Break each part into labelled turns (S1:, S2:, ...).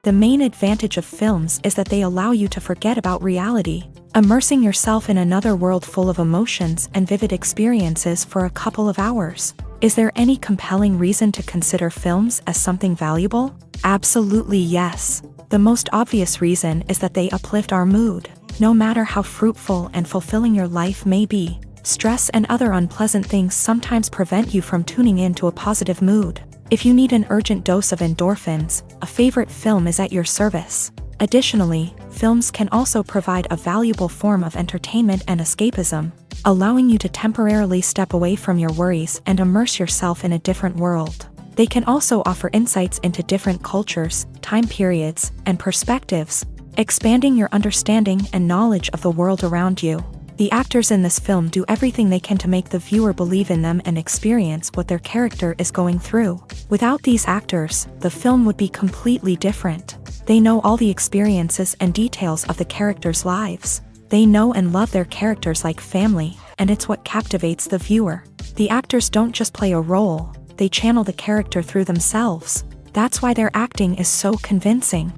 S1: The main advantage of films is that they allow you to forget about reality, immersing yourself in another world full of emotions and vivid experiences for a couple of hours. Is there any compelling reason to consider films as something valuable? Absolutely yes. The most obvious reason is that they uplift our mood. No matter how fruitful and fulfilling your life may be, stress and other unpleasant things sometimes prevent you from tuning into a positive mood. If you need an urgent dose of endorphins, a favorite film is at your service. Additionally, films can also provide a valuable form of entertainment and escapism, allowing you to temporarily step away from your worries and immerse yourself in a different world. They can also offer insights into different cultures, time periods, and perspectives, expanding your understanding and knowledge of the world around you. The actors in this film do everything they can to make the viewer believe in them and experience what their character is going through. Without these actors, the film would be completely different. They know all the experiences and details of the characters' lives. They know and love their characters like family, and it's what captivates the viewer. The actors don't just play a role, they channel the character through themselves. That's why their acting is so convincing.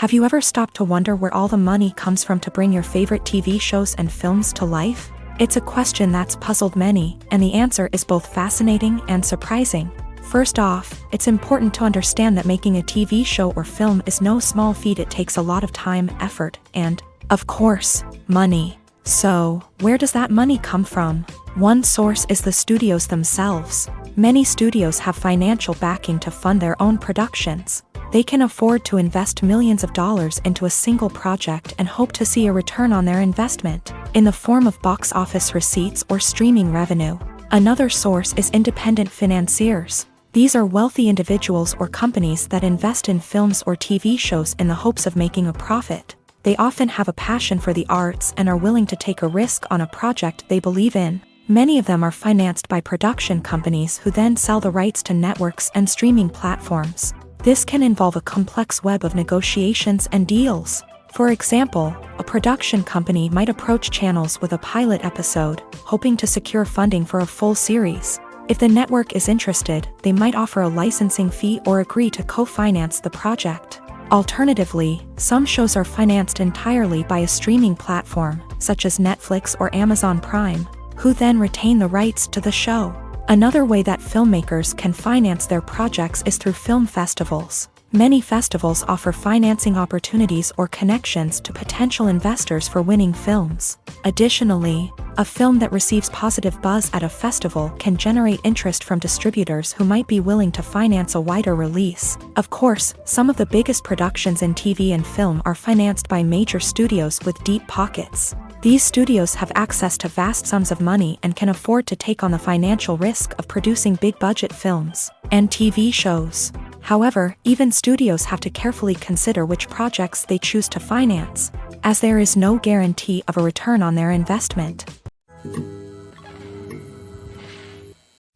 S1: Have you ever stopped to wonder where all the money comes from to bring your favorite TV shows and films to life? It's a question that's puzzled many, and the answer is both fascinating and surprising. First off, it's important to understand that making a TV show or film is no small feat. It takes a lot of time, effort, and, of course, money. So, where does that money come from? One source is the studios themselves. Many studios have financial backing to fund their own productions. They can afford to invest millions of dollars into a single project and hope to see a return on their investment, in the form of box office receipts or streaming revenue. Another source is independent financiers. These are wealthy individuals or companies that invest in films or TV shows in the hopes of making a profit. They often have a passion for the arts and are willing to take a risk on a project they believe in. Many of them are financed by production companies who then sell the rights to networks and streaming platforms. This can involve a complex web of negotiations and deals. For example, a production company might approach channels with a pilot episode, hoping to secure funding for a full series. If the network is interested, they might offer a licensing fee or agree to co-finance the project. Alternatively, some shows are financed entirely by a streaming platform, such as Netflix or Amazon Prime, who then retain the rights to the show. Another way that filmmakers can finance their projects is through film festivals. Many festivals offer financing opportunities or connections to potential investors for winning films. Additionally, a film that receives positive buzz at a festival can generate interest from distributors who might be willing to finance a wider release. Of course, some of the biggest productions in TV and film are financed by major studios with deep pockets. These studios have access to vast sums of money and can afford to take on the financial risk of producing big-budget films and TV shows. However, even studios have to carefully consider which projects they choose to finance, as there is no guarantee of a return on their investment.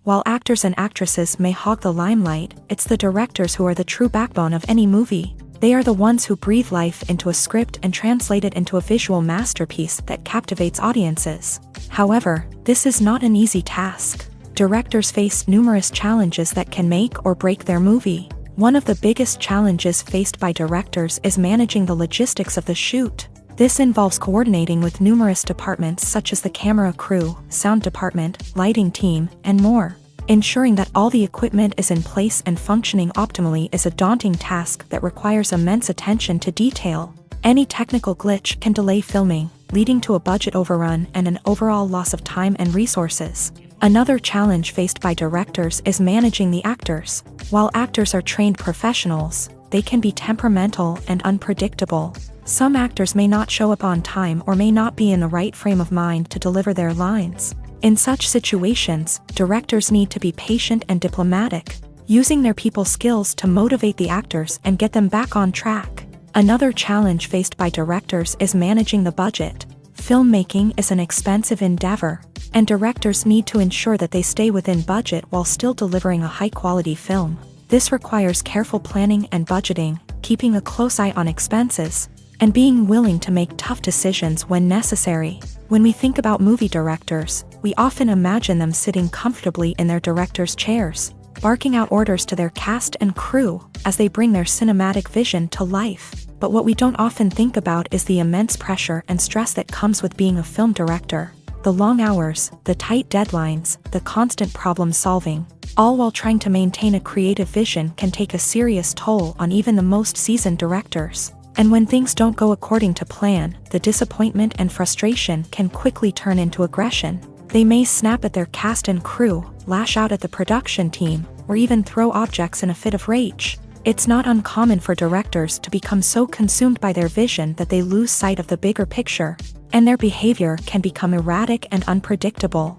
S1: While actors and actresses may hog the limelight, it's the directors who are the true backbone of any movie. They are the ones who breathe life into a script and translate it into a visual masterpiece that captivates audiences. However, this is not an easy task. Directors face numerous challenges that can make or break their movie. One of the biggest challenges faced by directors is managing the logistics of the shoot. This involves coordinating with numerous departments such as the camera crew, sound department, lighting team, and more. Ensuring that all the equipment is in place and functioning optimally is a daunting task that requires immense attention to detail. Any technical glitch can delay filming, leading to a budget overrun and an overall loss of time and resources. Another challenge faced by directors is managing the actors. While actors are trained professionals, they can be temperamental and unpredictable. Some actors may not show up on time or may not be in the right frame of mind to deliver their lines. In such situations, directors need to be patient and diplomatic, using their people skills to motivate the actors and get them back on track. Another challenge faced by directors is managing the budget. Filmmaking is an expensive endeavor, and directors need to ensure that they stay within budget while still delivering a high-quality film. This requires careful planning and budgeting, keeping a close eye on expenses, and being willing to make tough decisions when necessary. When we think about movie directors, we often imagine them sitting comfortably in their director's chairs. barking out orders to their cast and crew as they bring their cinematic vision to life. But what we don't often think about is the immense pressure and stress that comes with being a film director. The long hours, the tight deadlines, the constant problem solving, all while trying to maintain a creative vision can take a serious toll on even the most seasoned directors. And when things don't go according to plan, the disappointment and frustration can quickly turn into aggression. They may snap at their cast and crew, lash out at the production team, or even throw objects in a fit of rage. It's not uncommon for directors to become so consumed by their vision that they lose sight of the bigger picture, and their behavior can become erratic and unpredictable.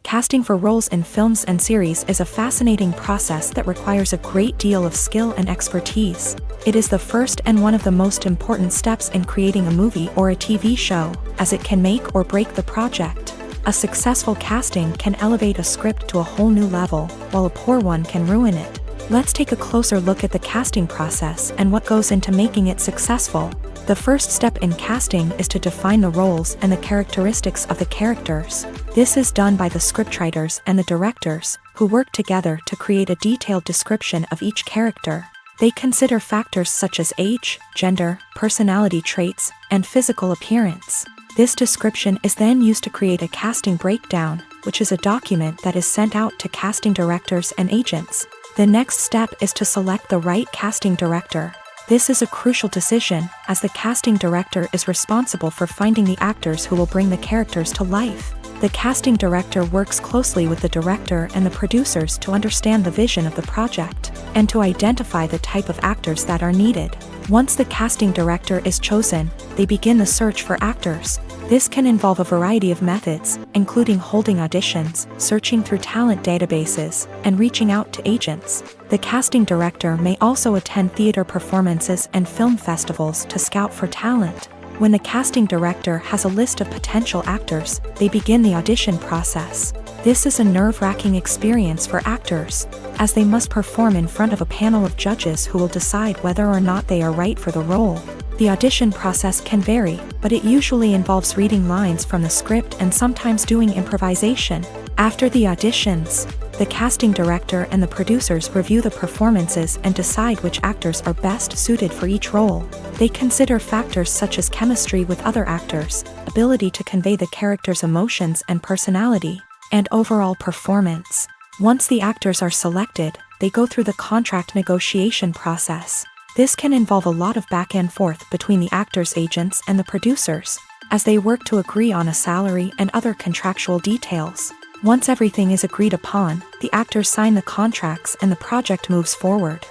S1: Casting for roles in films and series is a fascinating process that requires a great deal of skill and expertise. It is the first and one of the most important steps in creating a movie or a TV show, as it can make or break the project. A successful casting can elevate a script to a whole new level, while a poor one can ruin it. Let's take a closer look at the casting process and what goes into making it successful. The first step in casting is to define the roles and the characteristics of the characters. This is done by the scriptwriters and the directors, who work together to create a detailed description of each character. They consider factors such as age, gender, personality traits, and physical appearance. This description is then used to create a casting breakdown, which is a document that is sent out to casting directors and agents. The next step is to select the right casting director. This is a crucial decision, as the casting director is responsible for finding the actors who will bring the characters to life. The casting director works closely with the director and the producers to understand the vision of the project, and to identify the type of actors that are needed. Once the casting director is chosen, they begin the search for actors. This can involve a variety of methods, including holding auditions, searching through talent databases, and reaching out to agents. The casting director may also attend theater performances and film festivals to scout for talent. When the casting director has a list of potential actors, they begin the audition process. This is a nerve-wracking experience for actors, as they must perform in front of a panel of judges who will decide whether or not they are right for the role. The audition process can vary, but it usually involves reading lines from the script and sometimes doing improvisation. After the auditions, the casting director and the producers review the performances and decide which actors are best suited for each role. They consider factors such as chemistry with other actors, ability to convey the character's emotions and personality, and overall performance. Once the actors are selected, they go through the contract negotiation process. This can involve a lot of back and forth between the actors' agents and the producers, as they work to agree on a salary and other contractual details. Once everything is agreed upon, the actors sign the contracts and the project moves forward.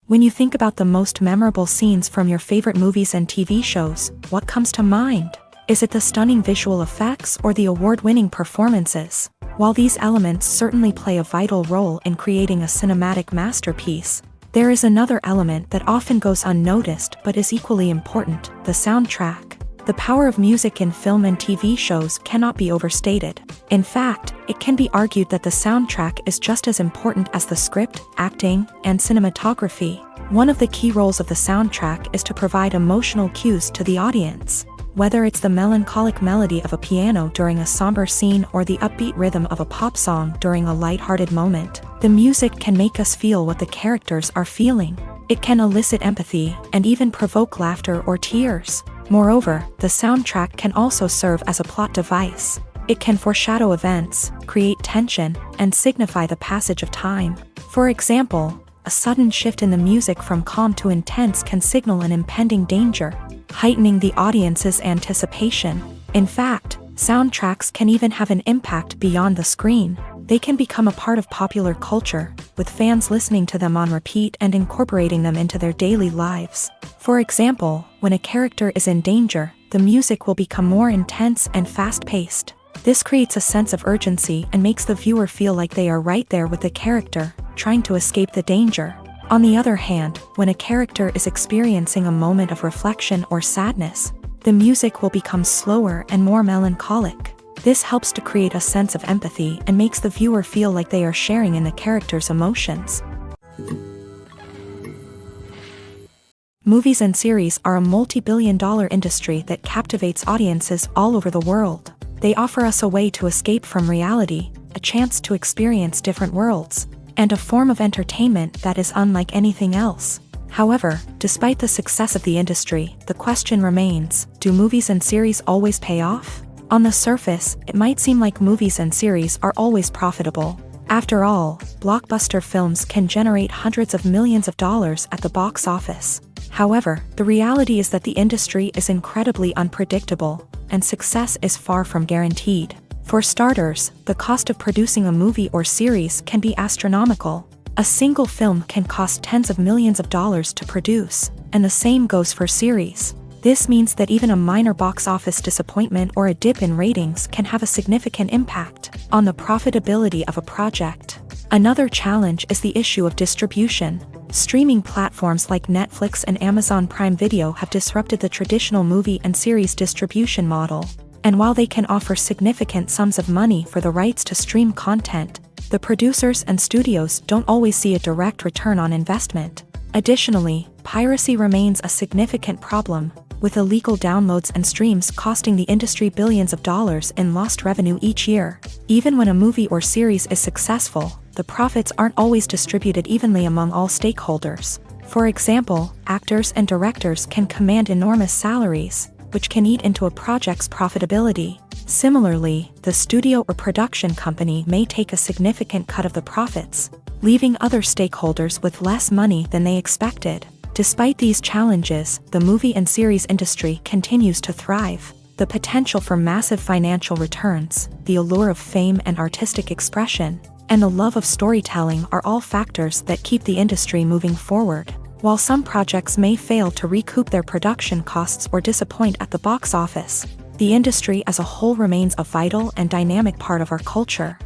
S1: When you think about the most memorable scenes from your favorite movies and TV shows, what comes to mind? Is it the stunning visual effects or the award-winning performances? While these elements certainly play a vital role in creating a cinematic masterpiece, there is another element that often goes unnoticed but is equally important: the soundtrack. The power of music in film and TV shows cannot be overstated. In fact, it can be argued that the soundtrack is just as important as the script, acting, and cinematography. One of the key roles of the soundtrack is to provide emotional cues to the audience. Whether it's the melancholic melody of a piano during a somber scene or the upbeat rhythm of a pop song during a lighthearted moment, the music can make us feel what the characters are feeling. It can elicit empathy and even provoke laughter or tears. Moreover, the soundtrack can also serve as a plot device. It can foreshadow events, create tension, and signify the passage of time. For example, a sudden shift in the music from calm to intense can signal an impending danger, heightening the audience's anticipation. In fact, soundtracks can even have an impact beyond the screen. They can become a part of popular culture, with fans listening to them on repeat and incorporating them into their daily lives. For example, when a character is in danger, the music will become more intense and fast-paced. This creates a sense of urgency and makes the viewer feel like they are right there with the character, trying to escape the danger. On the other hand, when a character is experiencing a moment of reflection or sadness, the music will become slower and more melancholic. This helps to create a sense of empathy and makes the viewer feel like they are sharing in the character's emotions. Movies and series are a multi-billion-dollar industry that captivates audiences all over the world. They offer us a way to escape from reality, a chance to experience different worlds, and a form of entertainment that is unlike anything else. However, despite the success of the industry, the question remains, do movies and series always pay off? On the surface, it might seem like movies and series are always profitable. After all, blockbuster films can generate hundreds of millions of dollars at the box office. However, the reality is that the industry is incredibly unpredictable, and success is far from guaranteed. For starters, the cost of producing a movie or series can be astronomical. A single film can cost tens of millions of dollars to produce, and the same goes for series. This means that even a minor box office disappointment or a dip in ratings can have a significant impact on the profitability of a project. Another challenge is the issue of distribution. Streaming platforms like Netflix and Amazon Prime Video have disrupted the traditional movie and series distribution model. And while they can offer significant sums of money for the rights to stream content, the producers and studios don't always see a direct return on investment. Additionally, piracy remains a significant problem, with illegal downloads and streams costing the industry billions of dollars in lost revenue each year. Even when a movie or series is successful, the profits aren't always distributed evenly among all stakeholders. For example, actors and directors can command enormous salaries, which can eat into a project's profitability. Similarly, the studio or production company may take a significant cut of the profits, leaving other stakeholders with less money than they expected. Despite these challenges, the movie and series industry continues to thrive. The potential for massive financial returns, the allure of fame and artistic expression, and the love of storytelling are all factors that keep the industry moving forward. While some projects may fail to recoup their production costs or disappoint at the box office, the industry as a whole remains a vital and dynamic part of our culture.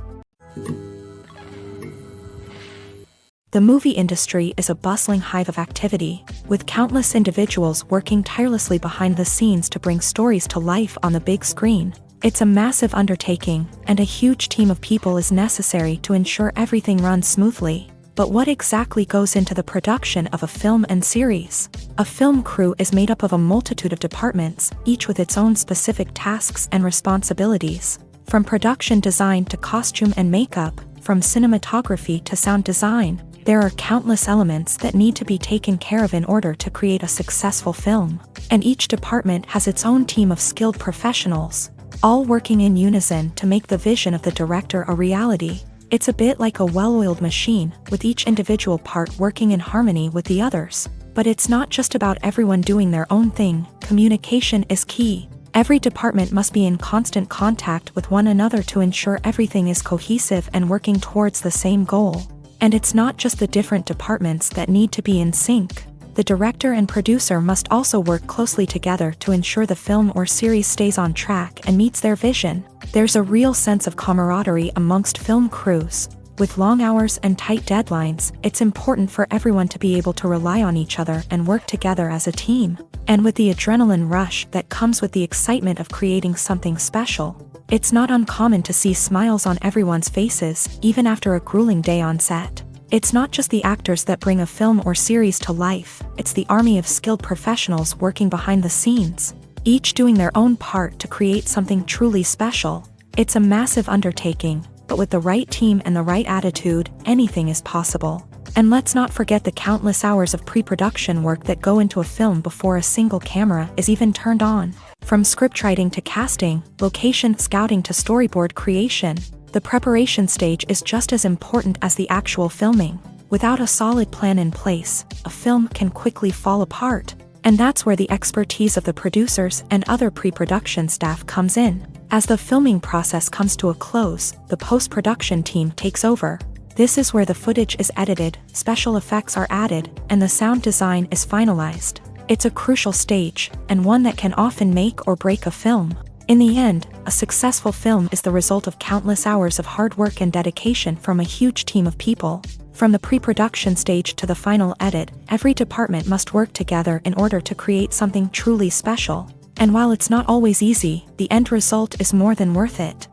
S1: The movie industry is a bustling hive of activity, with countless individuals working tirelessly behind the scenes to bring stories to life on the big screen. It's a massive undertaking, and a huge team of people is necessary to ensure everything runs smoothly. But what exactly goes into the production of a film and series? A film crew is made up of a multitude of departments, each with its own specific tasks and responsibilities. From production design to costume and makeup, from cinematography to sound design, there are countless elements that need to be taken care of in order to create a successful film. And each department has its own team of skilled professionals, all working in unison to make the vision of the director a reality. It's a bit like a well-oiled machine, with each individual part working in harmony with the others. But it's not just about everyone doing their own thing. Communication is key. Every department must be in constant contact with one another to ensure everything is cohesive and working towards the same goal. And it's not just the different departments that need to be in sync. The director and producer must also work closely together to ensure the film or series stays on track and meets their vision. There's a real sense of camaraderie amongst film crews. With long hours and tight deadlines, it's important for everyone to be able to rely on each other and work together as a team. And with the adrenaline rush that comes with the excitement of creating something special, it's not uncommon to see smiles on everyone's faces, even after a grueling day on set. It's not just the actors that bring a film or series to life, it's the army of skilled professionals working behind the scenes, each doing their own part to create something truly special. It's a massive undertaking, but with the right team and the right attitude, anything is possible. And let's not forget the countless hours of pre-production work that go into a film before a single camera is even turned on. From scriptwriting to casting, location scouting to storyboard creation, the preparation stage is just as important as the actual filming. Without a solid plan in place, a film can quickly fall apart. And that's where the expertise of the producers and other pre-production staff comes in. As the filming process comes to a close, the post-production team takes over. This is where the footage is edited, special effects are added, and the sound design is finalized. It's a crucial stage, and one that can often make or break a film. In the end, a successful film is the result of countless hours of hard work and dedication from a huge team of people. From the pre-production stage to the final edit, every department must work together in order to create something truly special. And while it's not always easy, the end result is more than worth it.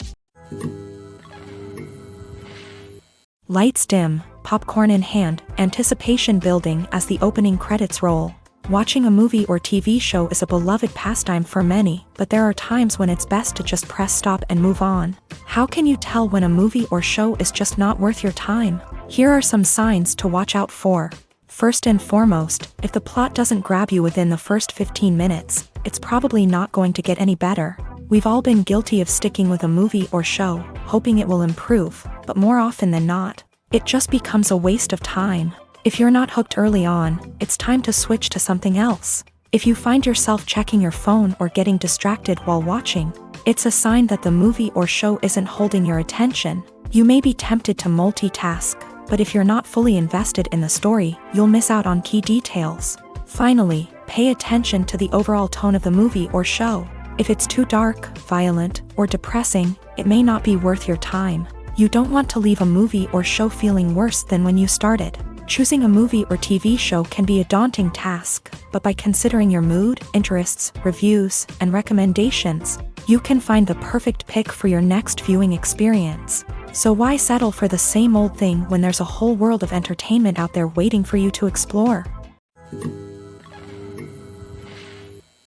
S1: Lights dim, popcorn in hand, anticipation building as the opening credits roll. Watching a movie or TV show is a beloved pastime for many, but there are times when it's best to just press stop and move on. How can you tell when a movie or show is just not worth your time? Here are some signs to watch out for. First and foremost, if the plot doesn't grab you within the first 15 minutes, it's probably not going to get any better. We've all been guilty of sticking with a movie or show, hoping it will improve, but more often than not, it just becomes a waste of time. If you're not hooked early on, it's time to switch to something else. If you find yourself checking your phone or getting distracted while watching, it's a sign that the movie or show isn't holding your attention. You may be tempted to multitask, but if you're not fully invested in the story, you'll miss out on key details. Finally, pay attention to the overall tone of the movie or show. If it's too dark, violent, or depressing, it may not be worth your time. You don't want to leave a movie or show feeling worse than when you started. Choosing a movie or TV show can be a daunting task, but by considering your mood, interests, reviews, and recommendations, you can find the perfect pick for your next viewing experience. So why settle for the same old thing when there's a whole world of entertainment out there waiting for you to explore?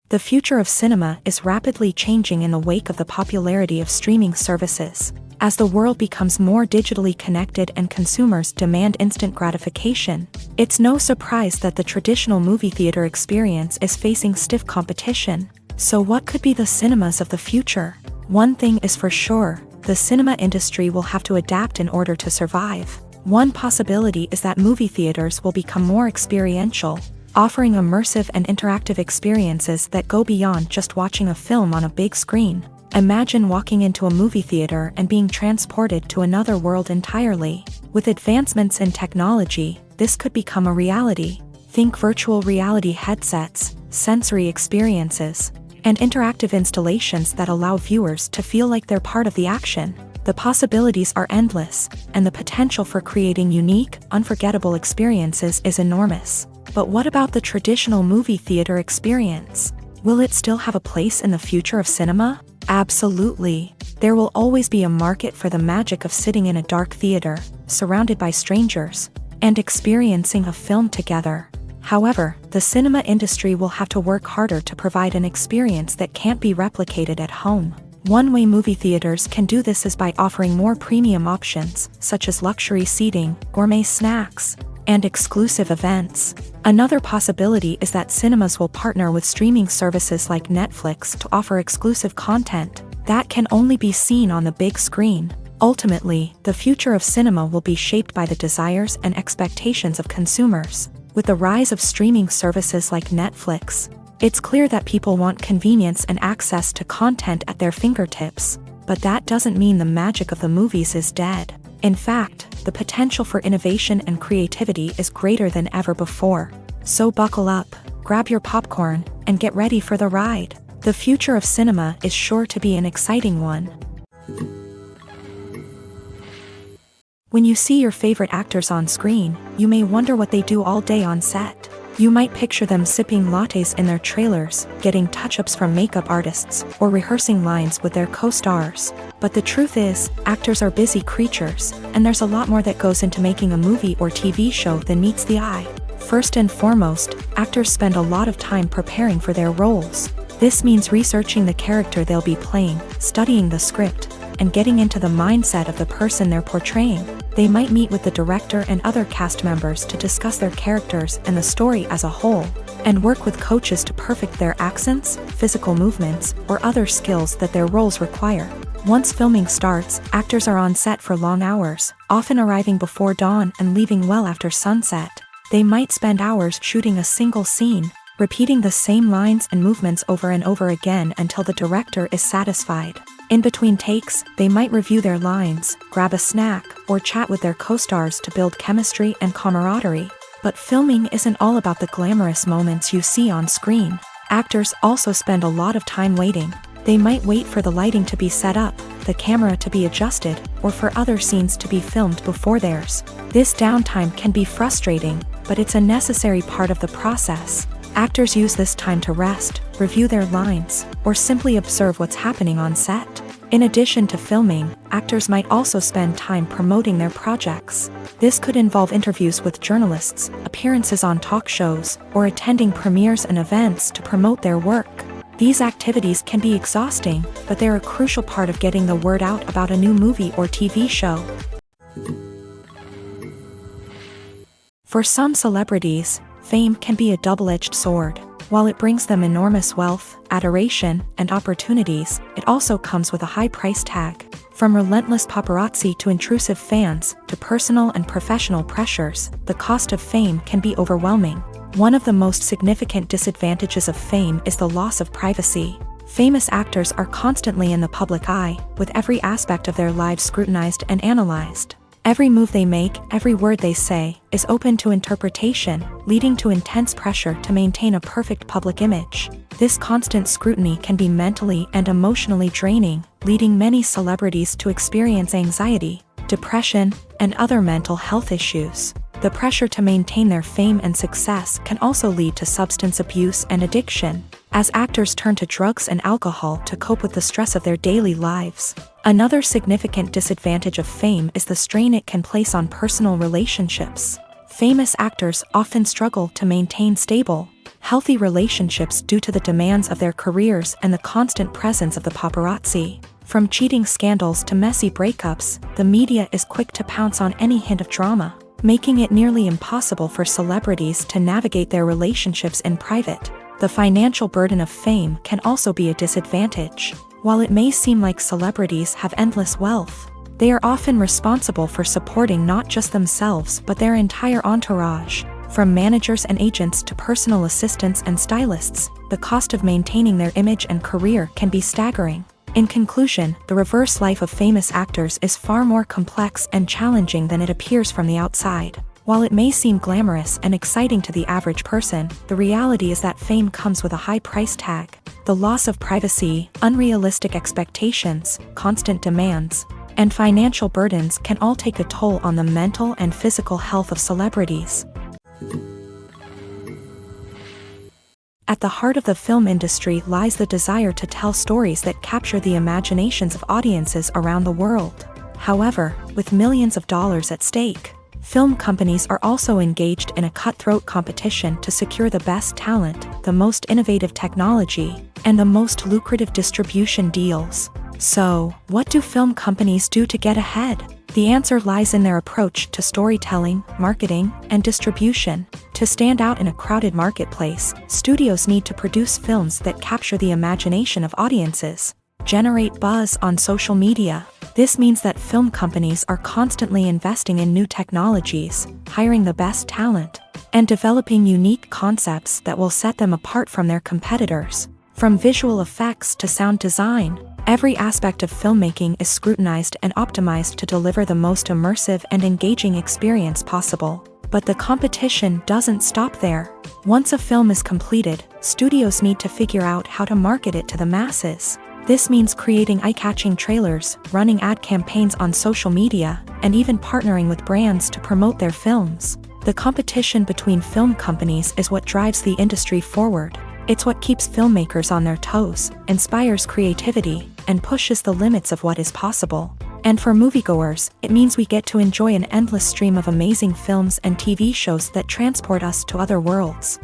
S1: The future of cinema is rapidly changing in the wake of the popularity of streaming services. As the world becomes more digitally connected and consumers demand instant gratification, it's no surprise that the traditional movie theater experience is facing stiff competition. So what could be the cinemas of the future? One thing is for sure, the cinema industry will have to adapt in order to survive. One possibility is that movie theaters will become more experiential, offering immersive and interactive experiences that go beyond just watching a film on a big screen. Imagine walking into a movie theater and being transported to another world entirely. With advancements in technology, this could become a reality. Think virtual reality headsets, sensory experiences, and interactive installations that allow viewers to feel like they're part of the action. The possibilities are endless, and the potential for creating unique, unforgettable experiences is enormous. But what about the traditional movie theater experience? Will it still have a place in the future of cinema? Absolutely. There will always be a market for the magic of sitting in a dark theater, surrounded by strangers, and experiencing a film together. However, the cinema industry will have to work harder to provide an experience that can't be replicated at home. One way movie theaters can do this is by offering more premium options, such as luxury seating, gourmet snacks, and exclusive events. Another possibility is that cinemas will partner with streaming services like Netflix to offer exclusive content that can only be seen on the big screen. Ultimately, the future of cinema will be shaped by the desires and expectations of consumers. With the rise of streaming services like Netflix, it's clear that people want convenience and access to content at their fingertips. But that doesn't mean the magic of the movies is dead. In fact, the potential for innovation and creativity is greater than ever before. So buckle up, grab your popcorn, and get ready for the ride. The future of cinema is sure to be an exciting one. When you see your favorite actors on screen, you may wonder what they do all day on set. You might picture them sipping lattes in their trailers, getting touch-ups from makeup artists, or rehearsing lines with their co-stars. But the truth is, actors are busy creatures, and there's a lot more that goes into making a movie or TV show than meets the eye. First and foremost, actors spend a lot of time preparing for their roles. This means researching the character they'll be playing, studying the script, and getting into the mindset of the person they're portraying. They might meet with the director and other cast members to discuss their characters and the story as a whole, and work with coaches to perfect their accents, physical movements, or other skills that their roles require. Once filming starts, actors are on set for long hours, often arriving before dawn and leaving well after sunset. They might spend hours shooting a single scene, repeating the same lines and movements over and over again until the director is satisfied. In between takes, they might review their lines, grab a snack, or chat with their co-stars to build chemistry and camaraderie. But filming isn't all about the glamorous moments you see on screen. Actors also spend a lot of time waiting. They might wait for the lighting to be set up, the camera to be adjusted, or for other scenes to be filmed before theirs. This downtime can be frustrating, but it's a necessary part of the process. Actors use this time to rest, review their lines, or simply observe what's happening on set. In addition to filming, actors might also spend time promoting their projects. This could involve interviews with journalists, appearances on talk shows, or attending premieres and events to promote their work. These activities can be exhausting, but they're a crucial part of getting the word out about a new movie or TV show. For some celebrities, fame can be a double-edged sword. While it brings them enormous wealth, adoration, and opportunities, it also comes with a high price tag. From relentless paparazzi to intrusive fans, to personal and professional pressures, the cost of fame can be overwhelming. One of the most significant disadvantages of fame is the loss of privacy. Famous actors are constantly in the public eye, with every aspect of their lives scrutinized and analyzed. Every move they make, every word they say, is open to interpretation, leading to intense pressure to maintain a perfect public image. This constant scrutiny can be mentally and emotionally draining, leading many celebrities to experience anxiety, depression, and other mental health issues. The pressure to maintain their fame and success can also lead to substance abuse and addiction, as actors turn to drugs and alcohol to cope with the stress of their daily lives. Another significant disadvantage of fame is the strain it can place on personal relationships. Famous actors often struggle to maintain stable, healthy relationships due to the demands of their careers and the constant presence of the paparazzi. From cheating scandals to messy breakups, the media is quick to pounce on any hint of drama, making it nearly impossible for celebrities to navigate their relationships in private. The financial burden of fame can also be a disadvantage. While it may seem like celebrities have endless wealth, they are often responsible for supporting not just themselves but their entire entourage. From managers and agents to personal assistants and stylists, the cost of maintaining their image and career can be staggering. In conclusion, the reverse life of famous actors is far more complex and challenging than it appears from the outside. While it may seem glamorous and exciting to the average person, the reality is that fame comes with a high price tag. The loss of privacy, unrealistic expectations, constant demands, and financial burdens can all take a toll on the mental and physical health of celebrities. At the heart of the film industry lies the desire to tell stories that capture the imaginations of audiences around the world. However, with millions of dollars at stake, film companies are also engaged in a cutthroat competition to secure the best talent, the most innovative technology, and the most lucrative distribution deals. So, what do film companies do to get ahead? The answer lies in their approach to storytelling, marketing, and distribution. To stand out in a crowded marketplace, studios need to produce films that capture the imagination of audiences, generate buzz on social media. This means that film companies are constantly investing in new technologies, hiring the best talent, and developing unique concepts that will set them apart from their competitors. From visual effects to sound design, every aspect of filmmaking is scrutinized and optimized to deliver the most immersive and engaging experience possible. But the competition doesn't stop there. Once a film is completed, studios need to figure out how to market it to the masses. This means creating eye-catching trailers, running ad campaigns on social media, and even partnering with brands to promote their films. The competition between film companies is what drives the industry forward. It's what keeps filmmakers on their toes, inspires creativity, and pushes the limits of what is possible. And for moviegoers, it means we get to enjoy an endless stream of amazing films and TV shows that transport us to other worlds.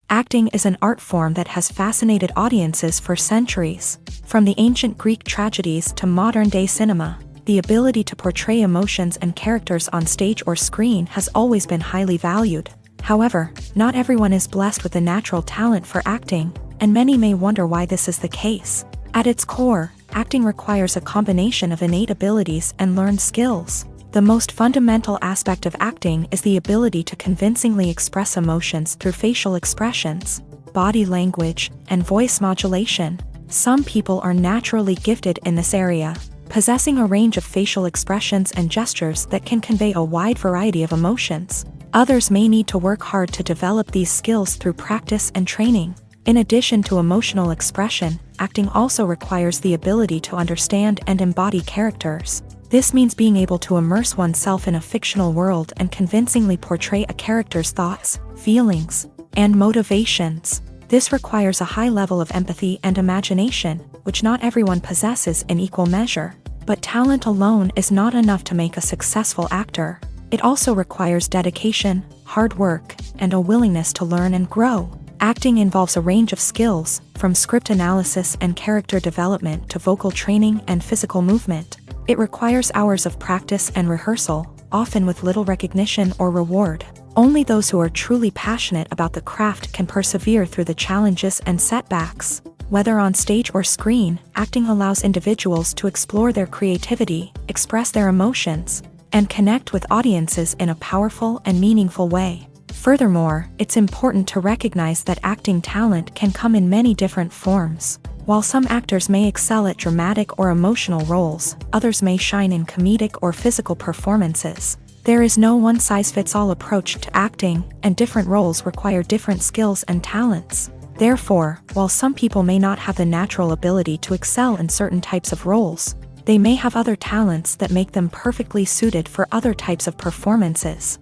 S1: Acting is an art form that has fascinated audiences for centuries. From the ancient Greek tragedies to modern-day cinema, the ability to portray emotions and characters on stage or screen has always been highly valued. However, not everyone is blessed with the natural talent for acting, and many may wonder why this is the case. At its core, acting requires a combination of innate abilities and learned skills. The most fundamental aspect of acting is the ability to convincingly express emotions through facial expressions, body language, and voice modulation. Some people are naturally gifted in this area, possessing a range of facial expressions and gestures that can convey a wide variety of emotions. Others may need to work hard to develop these skills through practice and training. In addition to emotional expression, acting also requires the ability to understand and embody characters. This means being able to immerse oneself in a fictional world and convincingly portray a character's thoughts, feelings, and motivations. This requires a high level of empathy and imagination, which not everyone possesses in equal measure. But talent alone is not enough to make a successful actor. It also requires dedication, hard work, and a willingness to learn and grow. Acting involves a range of skills, from script analysis and character development to vocal training and physical movement. It requires hours of practice and rehearsal, often with little recognition or reward. Only those who are truly passionate about the craft can persevere through the challenges and setbacks. Whether on stage or screen, acting allows individuals to explore their creativity, express their emotions, and connect with audiences in a powerful and meaningful way. Furthermore, it's important to recognize that acting talent can come in many different forms. While some actors may excel at dramatic or emotional roles, others may shine in comedic or physical performances. There is no one-size-fits-all approach to acting, and different roles require different skills and talents. Therefore, while some people may not have the natural ability to excel in certain types of roles, they may have other talents that make them perfectly suited for other types of performances.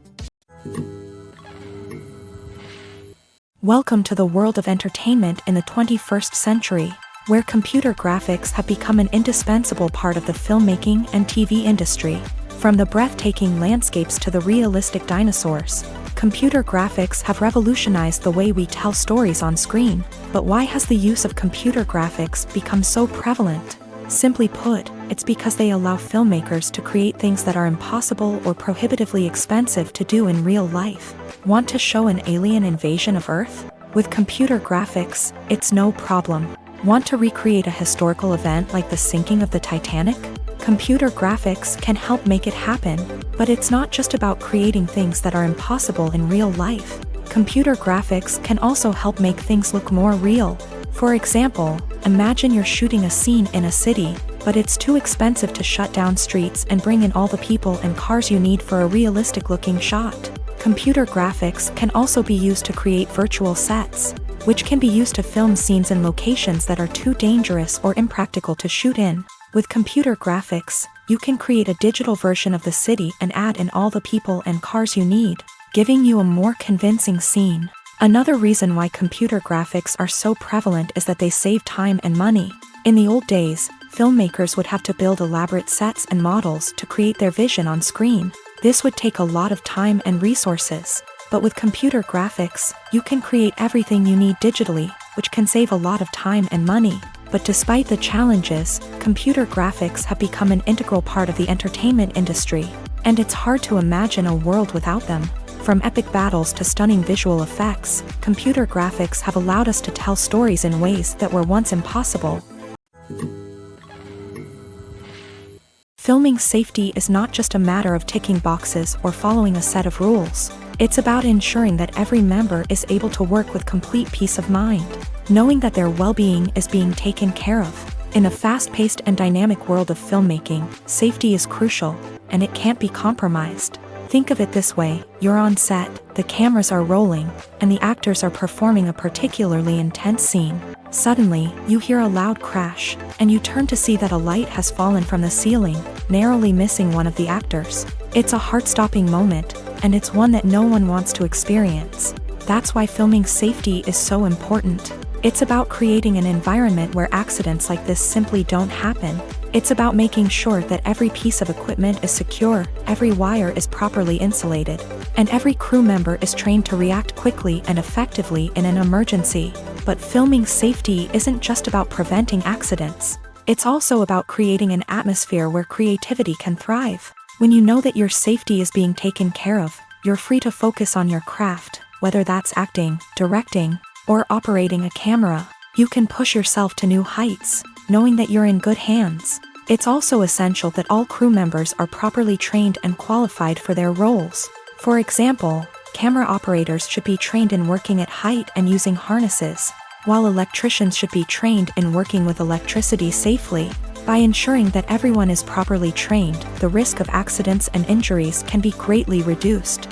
S1: Welcome to the world of entertainment in the 21st century, where computer graphics have become an indispensable part of the filmmaking and TV industry. From the breathtaking landscapes to the realistic dinosaurs, computer graphics have revolutionized the way we tell stories on screen. But why has the use of computer graphics become so prevalent? Simply put, it's because they allow filmmakers to create things that are impossible or prohibitively expensive to do in real life. Want to show an alien invasion of Earth? With computer graphics, it's no problem. Want to recreate a historical event like the sinking of the Titanic? Computer graphics can help make it happen, but it's not just about creating things that are impossible in real life. Computer graphics can also help make things look more real. For example, imagine you're shooting a scene in a city, but it's too expensive to shut down streets and bring in all the people and cars you need for a realistic-looking shot. Computer graphics can also be used to create virtual sets, which can be used to film scenes in locations that are too dangerous or impractical to shoot in. With computer graphics, you can create a digital version of the city and add in all the people and cars you need, giving you a more convincing scene. Another reason why computer graphics are so prevalent is that they save time and money. In the old days, filmmakers would have to build elaborate sets and models to create their vision on screen. This would take a lot of time and resources. But with computer graphics, you can create everything you need digitally, which can save a lot of time and money. But despite the challenges, computer graphics have become an integral part of the entertainment industry, and it's hard to imagine a world without them. From epic battles to stunning visual effects, computer graphics have allowed us to tell stories in ways that were once impossible. Filming safety is not just a matter of ticking boxes or following a set of rules. It's about ensuring that every member is able to work with complete peace of mind, knowing that their well-being is being taken care of. In a fast-paced and dynamic world of filmmaking, safety is crucial, and it can't be compromised. Think of it this way: you're on set, the cameras are rolling, and the actors are performing a particularly intense scene. Suddenly, you hear a loud crash, and you turn to see that a light has fallen from the ceiling, narrowly missing one of the actors. It's a heart-stopping moment, and it's one that no one wants to experience. That's why filming safety is so important. It's about creating an environment where accidents like this simply don't happen. It's about making sure that every piece of equipment is secure, every wire is properly insulated, and every crew member is trained to react quickly and effectively in an emergency. But filming safety isn't just about preventing accidents. It's also about creating an atmosphere where creativity can thrive. When you know that your safety is being taken care of, you're free to focus on your craft, whether that's acting, directing, or operating a camera. You can push yourself to new heights, knowing that you're in good hands. It's also essential that all crew members are properly trained and qualified for their roles. For example, camera operators should be trained in working at height and using harnesses, while electricians should be trained in working with electricity safely. By ensuring that everyone is properly trained, the risk of accidents and injuries can be greatly reduced.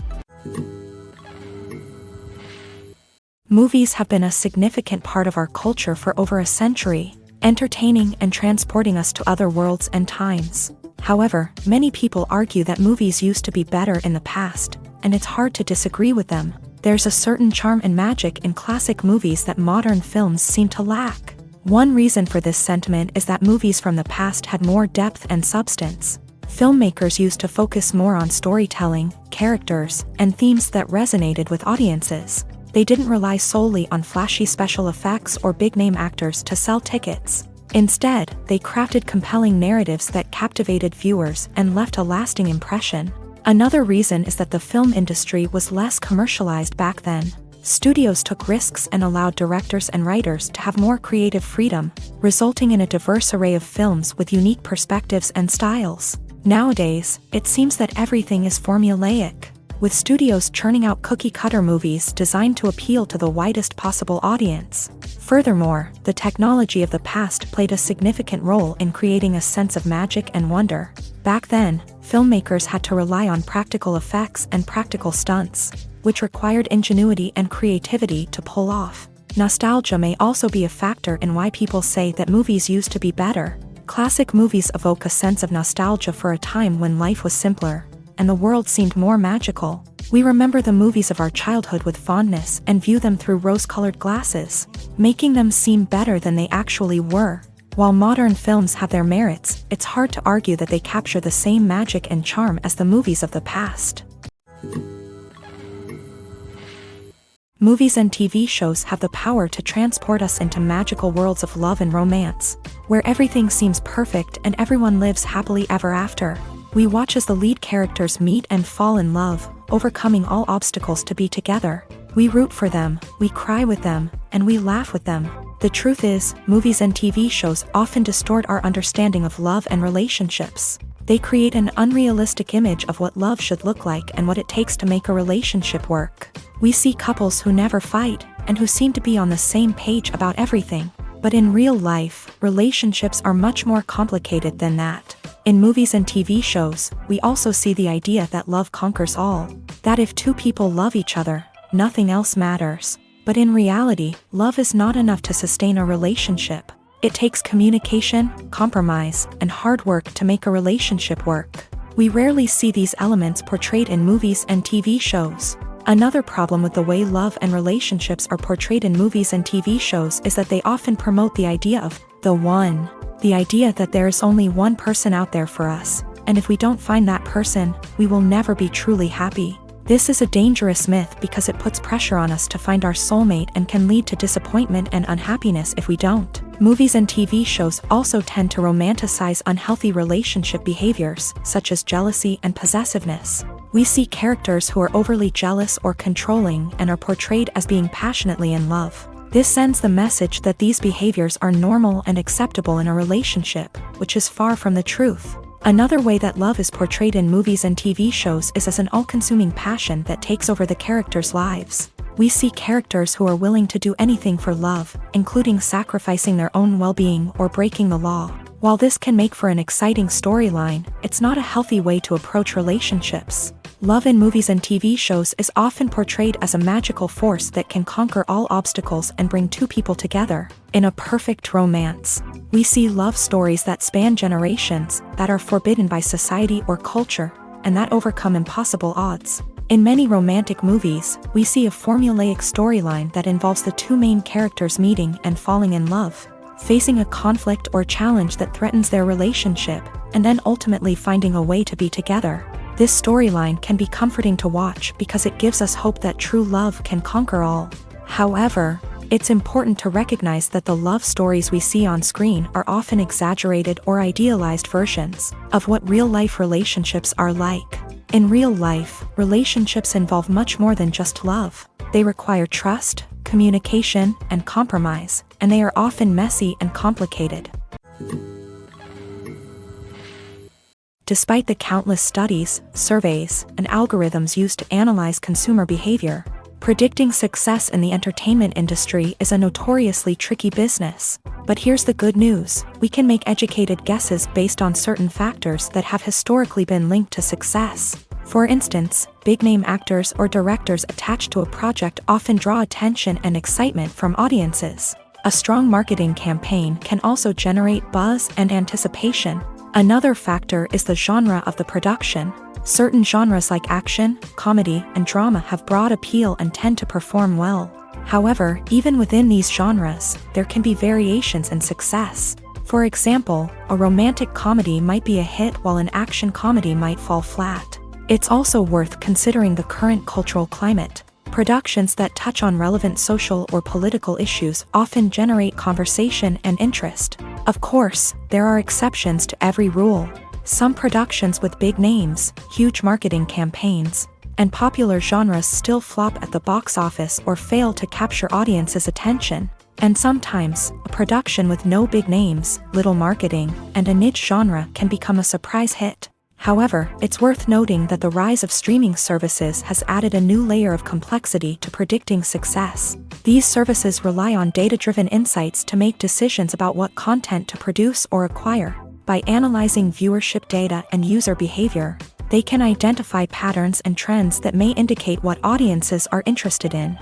S1: Movies have been a significant part of our culture for over a century, entertaining and transporting us to other worlds and times. However, many people argue that movies used to be better in the past, and it's hard to disagree with them. There's a certain charm and magic in classic movies that modern films seem to lack. One reason for this sentiment is that movies from the past had more depth and substance. Filmmakers used to focus more on storytelling, characters, and themes that resonated with audiences. They didn't rely solely on flashy special effects or big-name actors to sell tickets. Instead, they crafted compelling narratives that captivated viewers and left a lasting impression. Another reason is that the film industry was less commercialized back then. Studios took risks and allowed directors and writers to have more creative freedom, resulting in a diverse array of films with unique perspectives and styles. Nowadays, it seems that everything is formulaic, with studios churning out cookie-cutter movies designed to appeal to the widest possible audience. Furthermore, the technology of the past played a significant role in creating a sense of magic and wonder. Back then, filmmakers had to rely on practical effects and practical stunts, which required ingenuity and creativity to pull off. Nostalgia may also be a factor in why people say that movies used to be better. Classic movies evoke a sense of nostalgia for a time when life was simpler, and the world seemed more magical. We remember the movies of our childhood with fondness and view them through rose-colored glasses, making them seem better than they actually were. While modern films have their merits, it's hard to argue that they capture the same magic and charm as the movies of the past. Movies and TV shows have the power to transport us into magical worlds of love and romance, where everything seems perfect and everyone lives happily ever after. We watch as the lead characters meet and fall in love, overcoming all obstacles to be together. We root for them, we cry with them, and we laugh with them. The truth is, movies and TV shows often distort our understanding of love and relationships. They create an unrealistic image of what love should look like and what it takes to make a relationship work. We see couples who never fight, and who seem to be on the same page about everything. But in real life, relationships are much more complicated than that. In movies and TV shows, we also see the idea that love conquers all. That if two people love each other, nothing else matters. But in reality, love is not enough to sustain a relationship. It takes communication, compromise, and hard work to make a relationship work. We rarely see these elements portrayed in movies and TV shows. Another problem with the way love and relationships are portrayed in movies and TV shows is that they often promote the idea of the one. The idea that there is only one person out there for us, and if we don't find that person, we will never be truly happy. This is a dangerous myth because it puts pressure on us to find our soulmate and can lead to disappointment and unhappiness if we don't. Movies and TV shows also tend to romanticize unhealthy relationship behaviors, such as jealousy and possessiveness. We see characters who are overly jealous or controlling and are portrayed as being passionately in love. This sends the message that these behaviors are normal and acceptable in a relationship, which is far from the truth. Another way that love is portrayed in movies and TV shows is as an all-consuming passion that takes over the characters' lives. We see characters who are willing to do anything for love, including sacrificing their own well-being or breaking the law. While this can make for an exciting storyline, it's not a healthy way to approach relationships. Love in movies and TV shows is often portrayed as a magical force that can conquer all obstacles and bring two people together. In a perfect romance, we see love stories that span generations, that are forbidden by society or culture, and that overcome impossible odds. In many romantic movies, we see a formulaic storyline that involves the two main characters meeting and falling in love, facing a conflict or challenge that threatens their relationship, and then ultimately finding a way to be together. This storyline can be comforting to watch because it gives us hope that true love can conquer all. However, it's important to recognize that the love stories we see on screen are often exaggerated or idealized versions of what real-life relationships are like. In real life, relationships involve much more than just love. They require trust, communication, and compromise, and they are often messy and complicated. Despite the countless studies, surveys, and algorithms used to analyze consumer behavior, predicting success in the entertainment industry is a notoriously tricky business. But here's the good news: we can make educated guesses based on certain factors that have historically been linked to success. For instance, big-name actors or directors attached to a project often draw attention and excitement from audiences. A strong marketing campaign can also generate buzz and anticipation. Another factor is the genre of the production. Certain genres like action, comedy, and drama have broad appeal and tend to perform well. However, even within these genres, there can be variations in success. For example, a romantic comedy might be a hit while an action comedy might fall flat. It's also worth considering the current cultural climate. Productions that touch on relevant social or political issues often generate conversation and interest. Of course, there are exceptions to every rule. Some productions with big names, huge marketing campaigns, and popular genres still flop at the box office or fail to capture audiences' attention. And sometimes, a production with no big names, little marketing, and a niche genre can become a surprise hit. However, it's worth noting that the rise of streaming services has added a new layer of complexity to predicting success. These services rely on data-driven insights to make decisions about what content to produce or acquire. By analyzing viewership data and user behavior, they can identify patterns and trends that may indicate what audiences are interested in.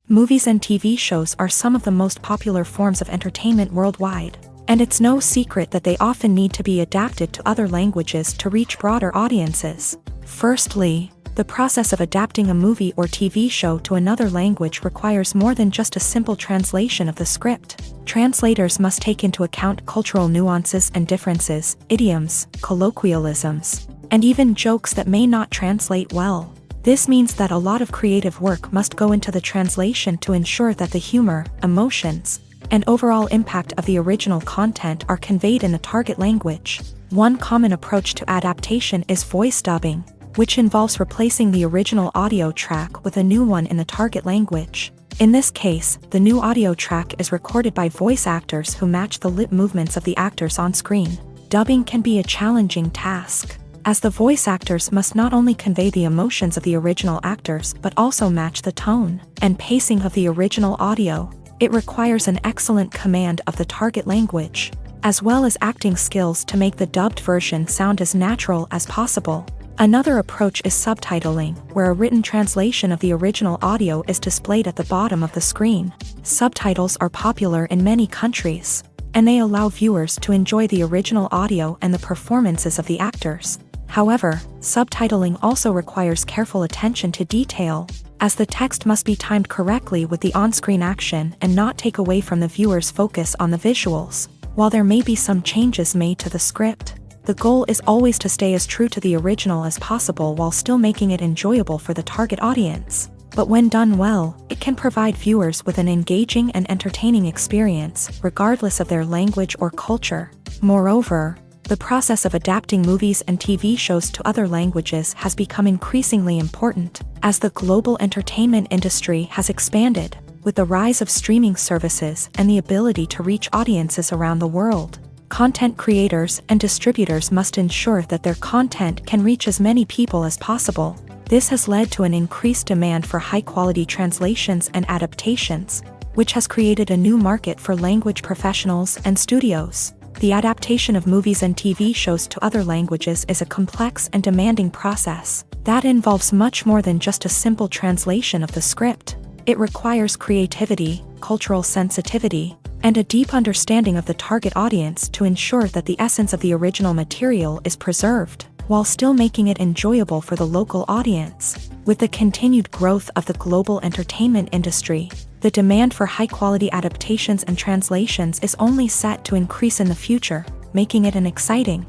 S1: Movies and TV shows are some of the most popular forms of entertainment worldwide, and it's no secret that they often need to be adapted to other languages to reach broader audiences. Firstly, the process of adapting a movie or TV show to another language requires more than just a simple translation of the script. Translators must take into account cultural nuances and differences, idioms, colloquialisms, and even jokes that may not translate well. This means that a lot of creative work must go into the translation to ensure that the humor, emotions, and overall impact of the original content are conveyed in the target language. One common approach to adaptation is voice dubbing, which involves replacing the original audio track with a new one in the target language. In this case, the new audio track is recorded by voice actors who match the lip movements of the actors on screen. Dubbing can be a challenging task, as the voice actors must not only convey the emotions of the original actors but also match the tone and pacing of the original audio. It requires an excellent command of the target language, as well as acting skills to make the dubbed version sound as natural as possible. Another approach is subtitling, where a written translation of the original audio is displayed at the bottom of the screen. Subtitles are popular in many countries, and they allow viewers to enjoy the original audio and the performances of the actors. However, subtitling also requires careful attention to detail, as the text must be timed correctly with the on-screen action and not take away from the viewer's focus on the visuals. While there may be some changes made to the script, the goal is always to stay as true to the original as possible while still making it enjoyable for the target audience. But when done well, it can provide viewers with an engaging and entertaining experience, regardless of their language or culture. Moreover, the process of adapting movies and TV shows to other languages has become increasingly important, as the global entertainment industry has expanded, with the rise of streaming services and the ability to reach audiences around the world. Content creators and distributors must ensure that their content can reach as many people as possible. This has led to an increased demand for high-quality translations and adaptations, which has created a new market for language professionals and studios. The adaptation of movies and TV shows to other languages is a complex and demanding process that involves much more than just a simple translation of the script. It requires creativity, cultural sensitivity, and a deep understanding of the target audience to ensure that the essence of the original material is preserved, while still making it enjoyable for the local audience. With the continued growth of the global entertainment industry, the demand for high-quality adaptations and translations is only set to increase in the future, making it an exciting.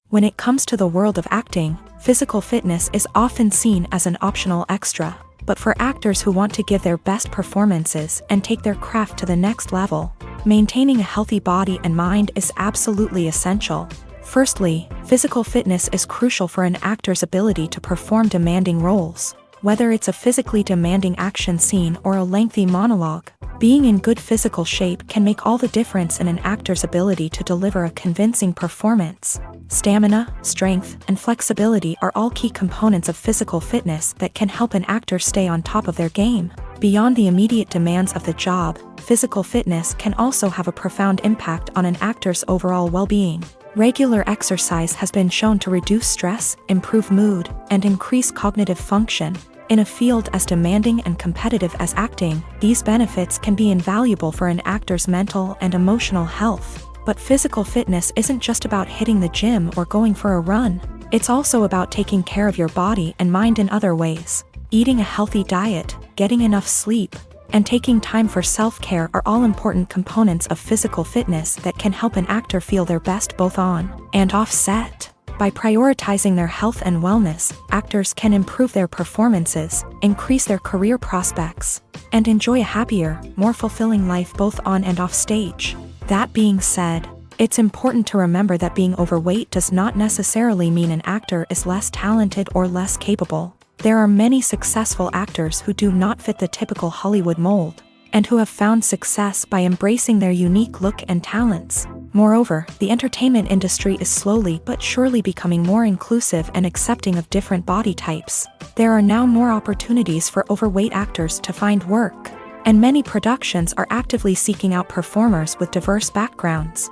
S1: When it comes to the world of acting, physical fitness is often seen as an optional extra. But for actors who want to give their best performances and take their craft to the next level, maintaining a healthy body and mind is absolutely essential. Firstly, physical fitness is crucial for an actor's ability to perform demanding roles. Whether it's a physically demanding action scene or a lengthy monologue, being in good physical shape can make all the difference in an actor's ability to deliver a convincing performance. Stamina, strength, and flexibility are all key components of physical fitness that can help an actor stay on top of their game. Beyond the immediate demands of the job, physical fitness can also have a profound impact on an actor's overall well-being. Regular exercise has been shown to reduce stress, improve mood, and increase cognitive function. In a field as demanding and competitive as acting, these benefits can be invaluable for an actor's mental and emotional health. But physical fitness isn't just about hitting the gym or going for a run. It's also about taking care of your body and mind in other ways. Eating a healthy diet, getting enough sleep, and taking time for self-care are all important components of physical fitness that can help an actor feel their best both on and off set. By prioritizing their health and wellness, actors can improve their performances, increase their career prospects, and enjoy a happier, more fulfilling life both on and off stage. That being said, it's important to remember that being overweight does not necessarily mean an actor is less talented or less capable. There are many successful actors who do not fit the typical Hollywood mold, and who have found success by embracing their unique look and talents. Moreover, the entertainment industry is slowly but surely becoming more inclusive and accepting of different body types. There are now more opportunities for overweight actors to find work, and many productions are actively seeking out performers with diverse backgrounds.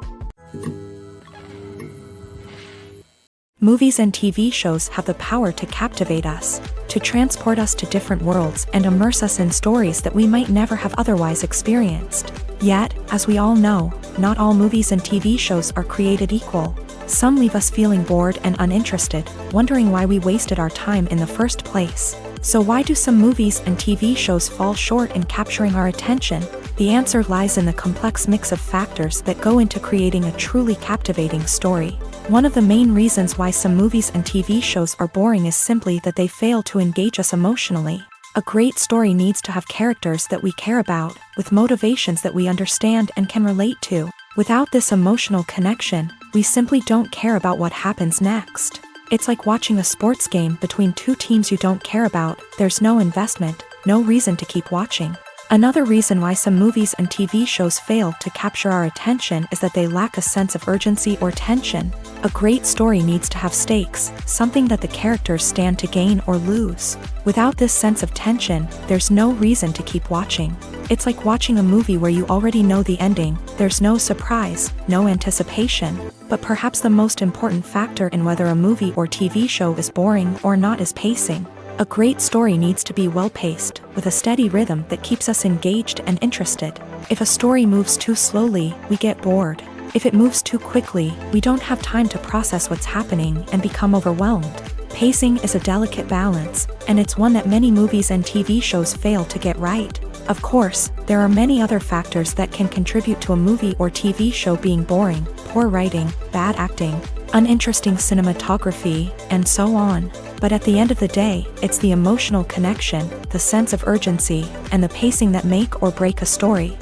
S1: Movies and TV shows have the power to captivate us, to transport us to different worlds and immerse us in stories that we might never have otherwise experienced. Yet, as we all know, not all movies and TV shows are created equal. Some leave us feeling bored and uninterested, wondering why we wasted our time in the first place. So why do some movies and TV shows fall short in capturing our attention? The answer lies in the complex mix of factors that go into creating a truly captivating story. One of the main reasons why some movies and TV shows are boring is simply that they fail to engage us emotionally. A great story needs to have characters that we care about, with motivations that we understand and can relate to. Without this emotional connection, we simply don't care about what happens next. It's like watching a sports game between two teams you don't care about. There's no investment, no reason to keep watching. Another reason why some movies and TV shows fail to capture our attention is that they lack a sense of urgency or tension. A great story needs to have stakes, something that the characters stand to gain or lose. Without this sense of tension, there's no reason to keep watching. It's like watching a movie where you already know the ending. There's no surprise, no anticipation. But perhaps the most important factor in whether a movie or TV show is boring or not is pacing. A great story needs to be well-paced, with a steady rhythm that keeps us engaged and interested. If a story moves too slowly, we get bored. If it moves too quickly, we don't have time to process what's happening and become overwhelmed. Pacing is a delicate balance, and it's one that many movies and TV shows fail to get right. Of course, there are many other factors that can contribute to a movie or TV show being boring: poor writing, bad acting, uninteresting cinematography, and so on. But at the end of the day, it's the emotional connection, the sense of urgency, and the pacing that make or break a story.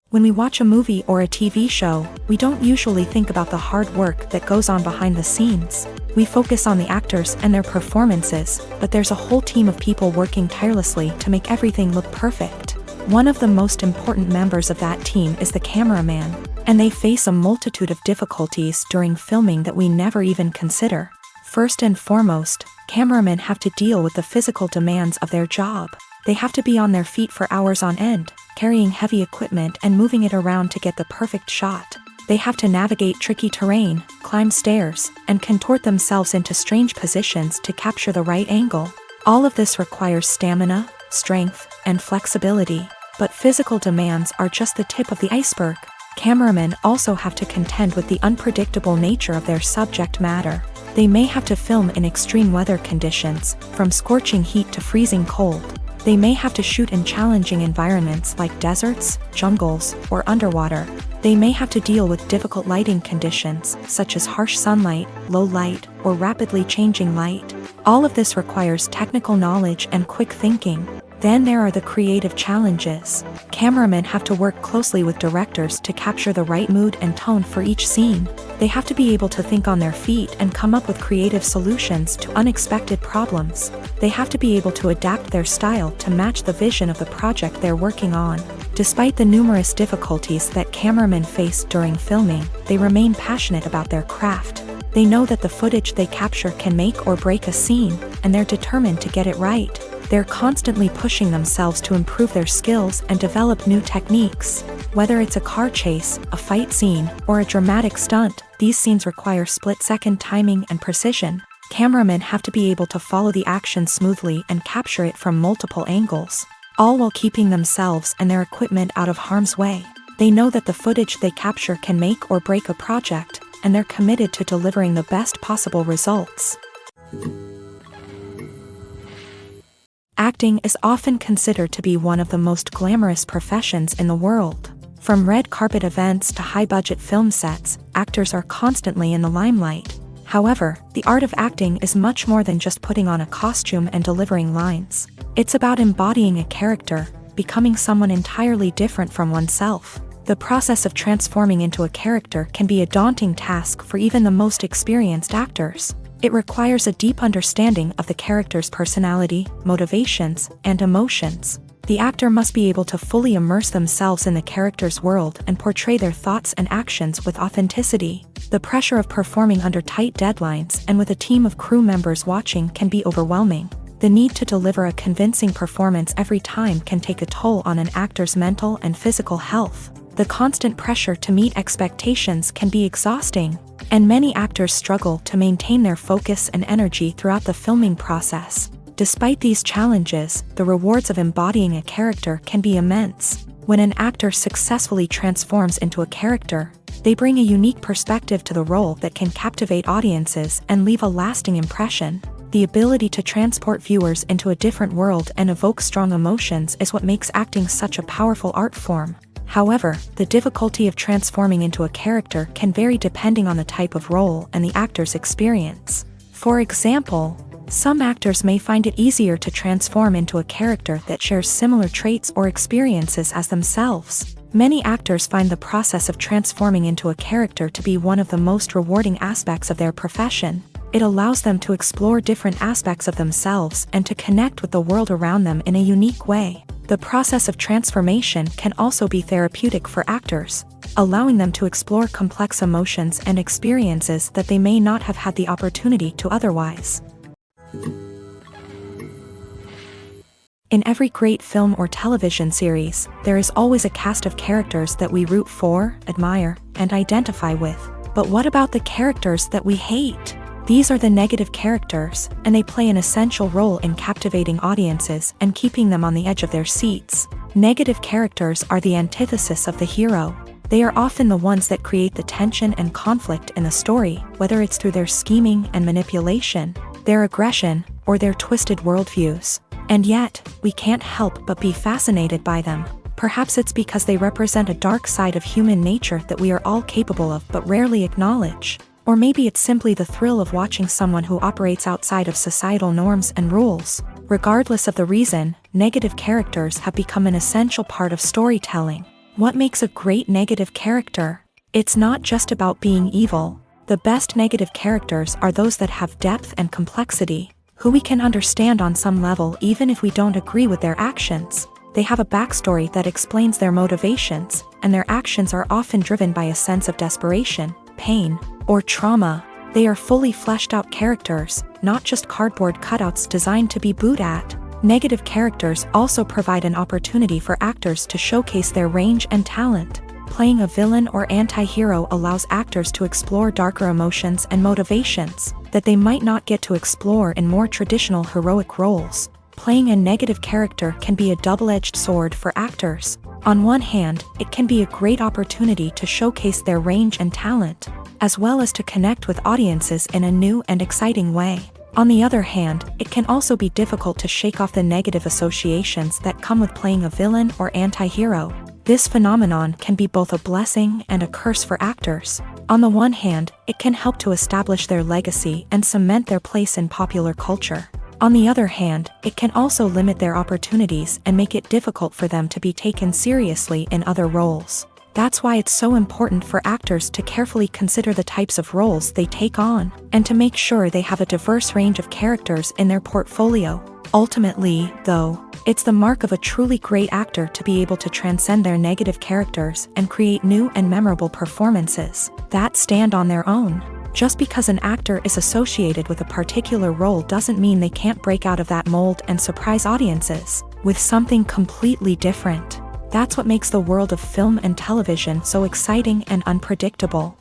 S1: When we watch a movie or a TV show, we don't usually think about the hard work that goes on behind the scenes. We focus on the actors and their performances, but there's a whole team of people working tirelessly to make everything look perfect. One of the most important members of that team is the cameraman, and they face a multitude of difficulties during filming that we never even consider. First and foremost, cameramen have to deal with the physical demands of their job. They have to be on their feet for hours on end, carrying heavy equipment and moving it around to get the perfect shot. They have to navigate tricky terrain, climb stairs, and contort themselves into strange positions to capture the right angle. All of this requires stamina, strength, and flexibility. But physical demands are just the tip of the iceberg. Cameramen also have to contend with the unpredictable nature of their subject matter. They may have to film in extreme weather conditions, from scorching heat to freezing cold. They may have to shoot in challenging environments like deserts, jungles, or underwater. They may have to deal with difficult lighting conditions, such as harsh sunlight, low light, or rapidly changing light. All of this requires technical knowledge and quick thinking. Then there are the creative challenges. Cameramen have to work closely with directors to capture the right mood and tone for each scene. They have to be able to think on their feet and come up with creative solutions to unexpected problems. They have to be able to adapt their style to match the vision of the project they're working on. Despite the numerous difficulties that cameramen face during filming, they remain passionate about their craft. They know that the footage they capture can make or break a scene, and they're determined to get it right. They're constantly pushing themselves to improve their skills and develop new techniques. Whether it's a car chase, a fight scene, or a dramatic stunt, these scenes require split-second timing and precision. Cameramen have to be able to follow the action smoothly and capture it from multiple angles, all while keeping themselves and their equipment out of harm's way. They know that the footage they capture can make or break a project, and they're committed to delivering the best possible results. Acting is often considered to be one of the most glamorous professions in the world. From red carpet events to high-budget film sets, actors are constantly in the limelight. However, the art of acting is much more than just putting on a costume and delivering lines. It's about embodying a character, becoming someone entirely different from oneself. The process of transforming into a character can be a daunting task for even the most experienced actors. It requires a deep understanding of the character's personality, motivations, and emotions. The actor must be able to fully immerse themselves in the character's world and portray their thoughts and actions with authenticity. The pressure of performing under tight deadlines and with a team of crew members watching can be overwhelming. The need to deliver a convincing performance every time can take a toll on an actor's mental and physical health. The constant pressure to meet expectations can be exhausting, and many actors struggle to maintain their focus and energy throughout the filming process. Despite these challenges, the rewards of embodying a character can be immense. When an actor successfully transforms into a character, they bring a unique perspective to the role that can captivate audiences and leave a lasting impression. The ability to transport viewers into a different world and evoke strong emotions is what makes acting such a powerful art form. However, the difficulty of transforming into a character can vary depending on the type of role and the actor's experience. For example, some actors may find it easier to transform into a character that shares similar traits or experiences as themselves. Many actors find the process of transforming into a character to be one of the most rewarding aspects of their profession. It allows them to explore different aspects of themselves and to connect with the world around them in a unique way. The process of transformation can also be therapeutic for actors, allowing them to explore complex emotions and experiences that they may not have had the opportunity to otherwise. In every great film or television series, there is always a cast of characters that we root for, admire, and identify with. But what about the characters that we hate? These are the negative characters, and they play an essential role in captivating audiences and keeping them on the edge of their seats. Negative characters are the antithesis of the hero. They are often the ones that create the tension and conflict in the story, whether it's through their scheming and manipulation, their aggression, or their twisted worldviews. And yet, we can't help but be fascinated by them. Perhaps it's because they represent a dark side of human nature that we are all capable of but rarely acknowledge. Or maybe it's simply the thrill of watching someone who operates outside of societal norms and rules. Regardless of the reason, negative characters have become an essential part of storytelling. What makes a great negative character? It's not just about being evil. The best negative characters are those that have depth and complexity, who we can understand on some level even if we don't agree with their actions. They have a backstory that explains their motivations, and their actions are often driven by a sense of desperation, pain, or trauma. They are fully fleshed out characters, not just cardboard cutouts designed to be booed at. Negative characters also provide an opportunity for actors to showcase their range and talent. Playing a villain or anti-hero allows actors to explore darker emotions and motivations that they might not get to explore in more traditional heroic roles. Playing a negative character can be a double-edged sword for actors. On one hand, it can be a great opportunity to showcase their range and talent, as well as to connect with audiences in a new and exciting way. On the other hand, it can also be difficult to shake off the negative associations that come with playing a villain or anti-hero. This phenomenon can be both a blessing and a curse for actors. On the one hand, it can help to establish their legacy and cement their place in popular culture. On the other hand, it can also limit their opportunities and make it difficult for them to be taken seriously in other roles. That's why it's so important for actors to carefully consider the types of roles they take on, and to make sure they have a diverse range of characters in their portfolio. Ultimately, though, it's the mark of a truly great actor to be able to transcend their negative characters and create new and memorable performances that stand on their own. Just because an actor is associated with a particular role doesn't mean they can't break out of that mold and surprise audiences with something completely different. That's what makes the world of film and television so exciting and unpredictable.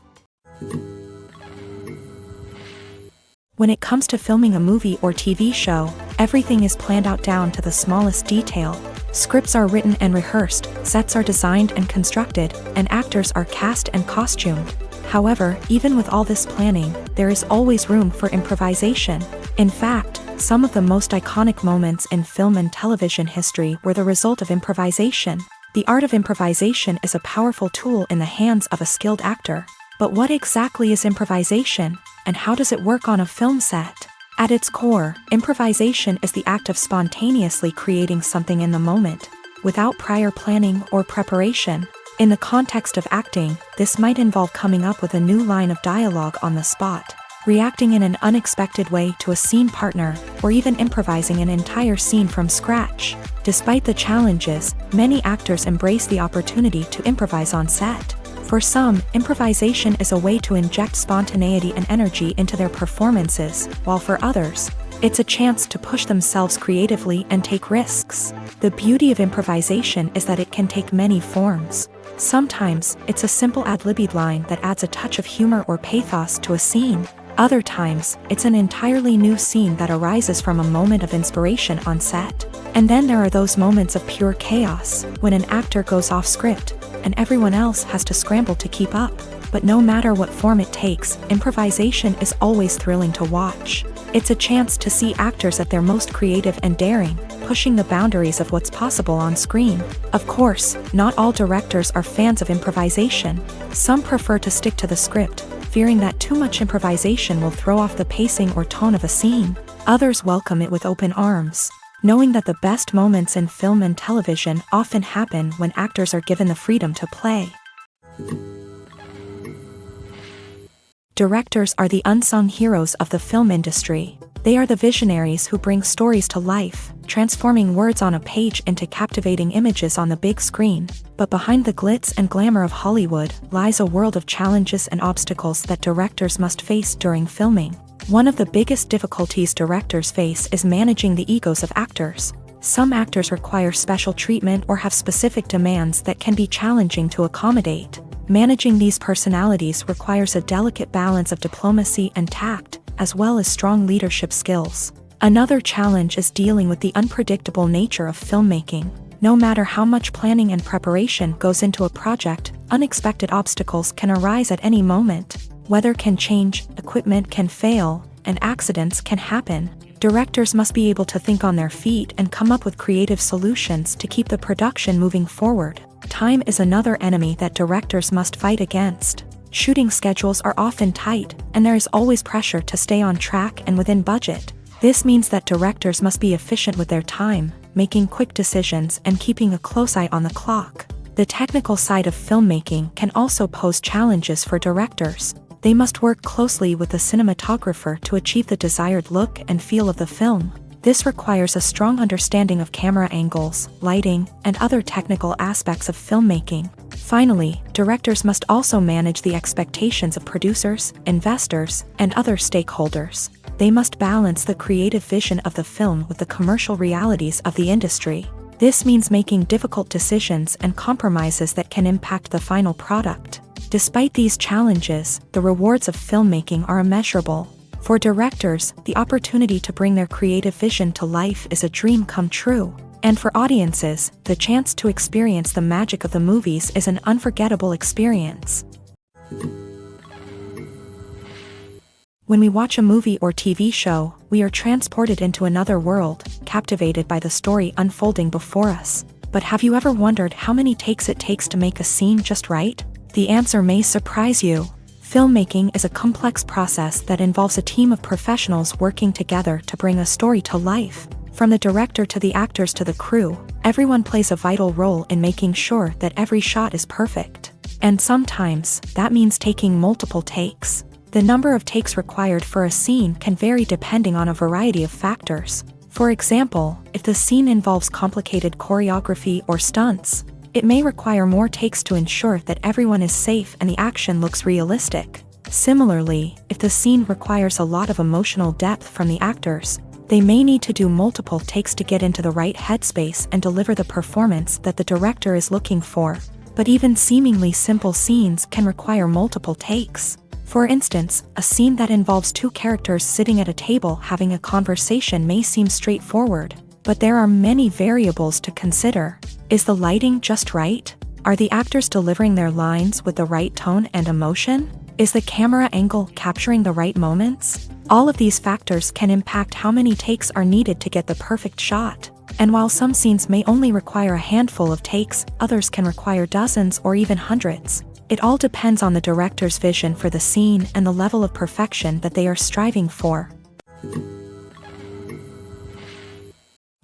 S1: When it comes to filming a movie or TV show, everything is planned out down to the smallest detail. Scripts are written and rehearsed, sets are designed and constructed, and actors are cast and costumed. However, even with all this planning, there is always room for improvisation. In fact, some of the most iconic moments in film and television history were the result of improvisation. The art of improvisation is a powerful tool in the hands of a skilled actor. But what exactly is improvisation, and how does it work on a film set? At its core, improvisation is the act of spontaneously creating something in the moment, without prior planning or preparation. In the context of acting, this might involve coming up with a new line of dialogue on the spot, reacting in an unexpected way to a scene partner, or even improvising an entire scene from scratch. Despite the challenges, many actors embrace the opportunity to improvise on set. For some, improvisation is a way to inject spontaneity and energy into their performances, while for others, it's a chance to push themselves creatively and take risks. The beauty of improvisation is that it can take many forms. Sometimes, it's a simple ad-libbed line that adds a touch of humor or pathos to a scene. Other times, it's an entirely new scene that arises from a moment of inspiration on set. And then there are those moments of pure chaos, when an actor goes off script, and everyone else has to scramble to keep up. But no matter what form it takes, improvisation is always thrilling to watch. It's a chance to see actors at their most creative and daring, pushing the boundaries of what's possible on screen. Of course, not all directors are fans of improvisation. Some prefer to stick to the script, fearing that too much improvisation will throw off the pacing or tone of a scene. Others welcome it with open arms, knowing that the best moments in film and television often happen when actors are given the freedom to play. Directors are the unsung heroes of the film industry. They are the visionaries who bring stories to life, transforming words on a page into captivating images on the big screen. But behind the glitz and glamour of Hollywood lies a world of challenges and obstacles that directors must face during filming. One of the biggest difficulties directors face is managing the egos of actors. Some actors require special treatment or have specific demands that can be challenging to accommodate. Managing these personalities requires a delicate balance of diplomacy and tact, as well as strong leadership skills. Another challenge is dealing with the unpredictable nature of filmmaking. No matter how much planning and preparation goes into a project, unexpected obstacles can arise at any moment. Weather can change, equipment can fail, and accidents can happen. Directors must be able to think on their feet and come up with creative solutions to keep the production moving forward. Time is another enemy that directors must fight against. Shooting schedules are often tight, and there is always pressure to stay on track and within budget. This means that directors must be efficient with their time, making quick decisions and keeping a close eye on the clock. The technical side of filmmaking can also pose challenges for directors. They must work closely with the cinematographer to achieve the desired look and feel of the film. This requires a strong understanding of camera angles, lighting, and other technical aspects of filmmaking. Finally, directors must also manage the expectations of producers, investors, and other stakeholders. They must balance the creative vision of the film with the commercial realities of the industry. This means making difficult decisions and compromises that can impact the final product. Despite these challenges, the rewards of filmmaking are immeasurable. For directors, the opportunity to bring their creative vision to life is a dream come true. And for audiences, the chance to experience the magic of the movies is an unforgettable experience. When we watch a movie or TV show, we are transported into another world, captivated by the story unfolding before us. But have you ever wondered how many takes it takes to make a scene just right? The answer may surprise you. Filmmaking is a complex process that involves a team of professionals working together to bring a story to life. From the director to the actors to the crew, everyone plays a vital role in making sure that every shot is perfect. And sometimes, that means taking multiple takes. The number of takes required for a scene can vary depending on a variety of factors. For example, if the scene involves complicated choreography or stunts, it may require more takes to ensure that everyone is safe and the action looks realistic. Similarly, if the scene requires a lot of emotional depth from the actors, they may need to do multiple takes to get into the right headspace and deliver the performance that the director is looking for. But even seemingly simple scenes can require multiple takes. For instance, a scene that involves two characters sitting at a table having a conversation may seem straightforward, but there are many variables to consider. Is the lighting just right? Are the actors delivering their lines with the right tone and emotion? Is the camera angle capturing the right moments? All of these factors can impact how many takes are needed to get the perfect shot. And while some scenes may only require a handful of takes, others can require dozens or even hundreds. It all depends on the director's vision for the scene and the level of perfection that they are striving for.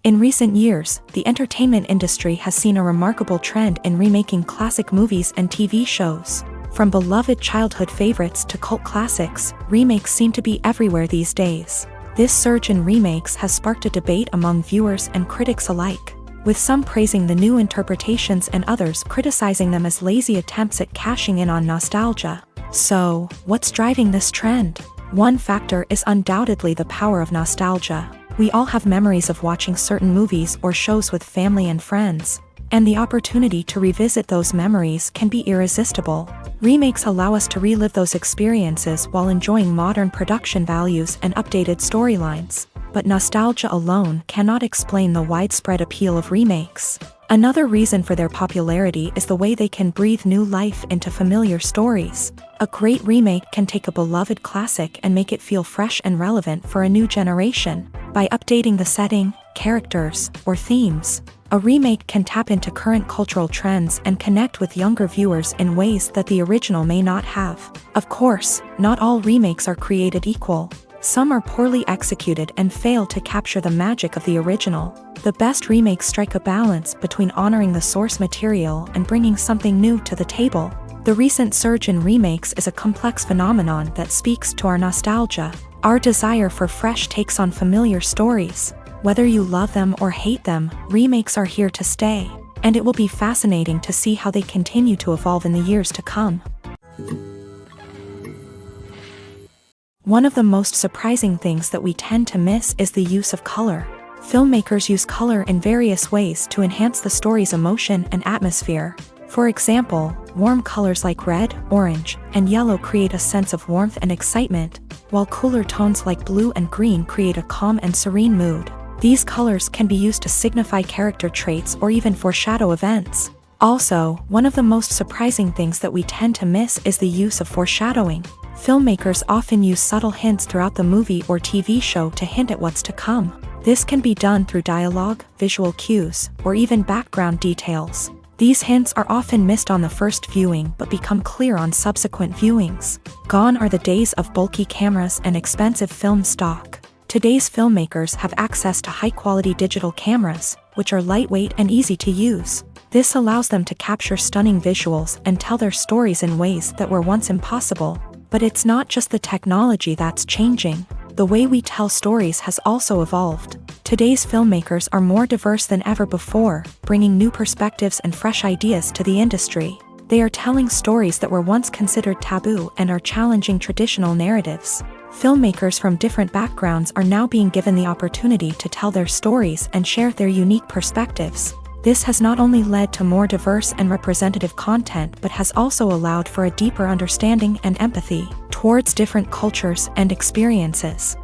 S1: In recent years, the entertainment industry has seen a remarkable trend in remaking classic movies and TV shows. From beloved childhood favorites to cult classics, remakes seem to be everywhere these days. This surge in remakes has sparked a debate among viewers and critics alike, with some praising the new interpretations and others criticizing them as lazy attempts at cashing in on nostalgia. So, what's driving this trend? One factor is undoubtedly the power of nostalgia. We all have memories of watching certain movies or shows with family and friends, and the opportunity to revisit those memories can be irresistible. Remakes allow us to relive those experiences while enjoying modern production values and updated storylines. But nostalgia alone cannot explain the widespread appeal of remakes. Another reason for their popularity is the way they can breathe new life into familiar stories. A great remake can take a beloved classic and make it feel fresh and relevant for a new generation. By updating the setting, characters, or themes, a remake can tap into current cultural trends and connect with younger viewers in ways that the original may not have. Of course, not all remakes are created equal. Some are poorly executed and fail to capture the magic of the original. The best remakes strike a balance between honoring the source material and bringing something new to the table. The recent surge in remakes is a complex phenomenon that speaks to our nostalgia, our desire for fresh takes on familiar stories. Whether you love them or hate them, remakes are here to stay, and it will be fascinating to see how they continue to evolve in the years to come. One of the most surprising things that we tend to miss is the use of color. Filmmakers use color in various ways to enhance the story's emotion and atmosphere. For example, warm colors like red, orange, and yellow create a sense of warmth and excitement, while cooler tones like blue and green create a calm and serene mood. These colors can be used to signify character traits or even foreshadow events. Also, one of the most surprising things that we tend to miss is the use of foreshadowing. Filmmakers often use subtle hints throughout the movie or TV show to hint at what's to come. This can be done through dialogue, visual cues, or even background details. These hints are often missed on the first viewing but become clear on subsequent viewings. Gone are the days of bulky cameras and expensive film stock. Today's filmmakers have access to high-quality digital cameras, which are lightweight and easy to use. This allows them to capture stunning visuals and tell their stories in ways that were once impossible. But it's not just the technology that's changing. The way we tell stories has also evolved. Today's filmmakers are more diverse than ever before, bringing new perspectives and fresh ideas to the industry. They are telling stories that were once considered taboo and are challenging traditional narratives. Filmmakers from different backgrounds are now being given the opportunity to tell their stories and share their unique perspectives. This has not only led to more diverse and representative content but has also allowed for a deeper understanding and empathy towards different cultures and experiences.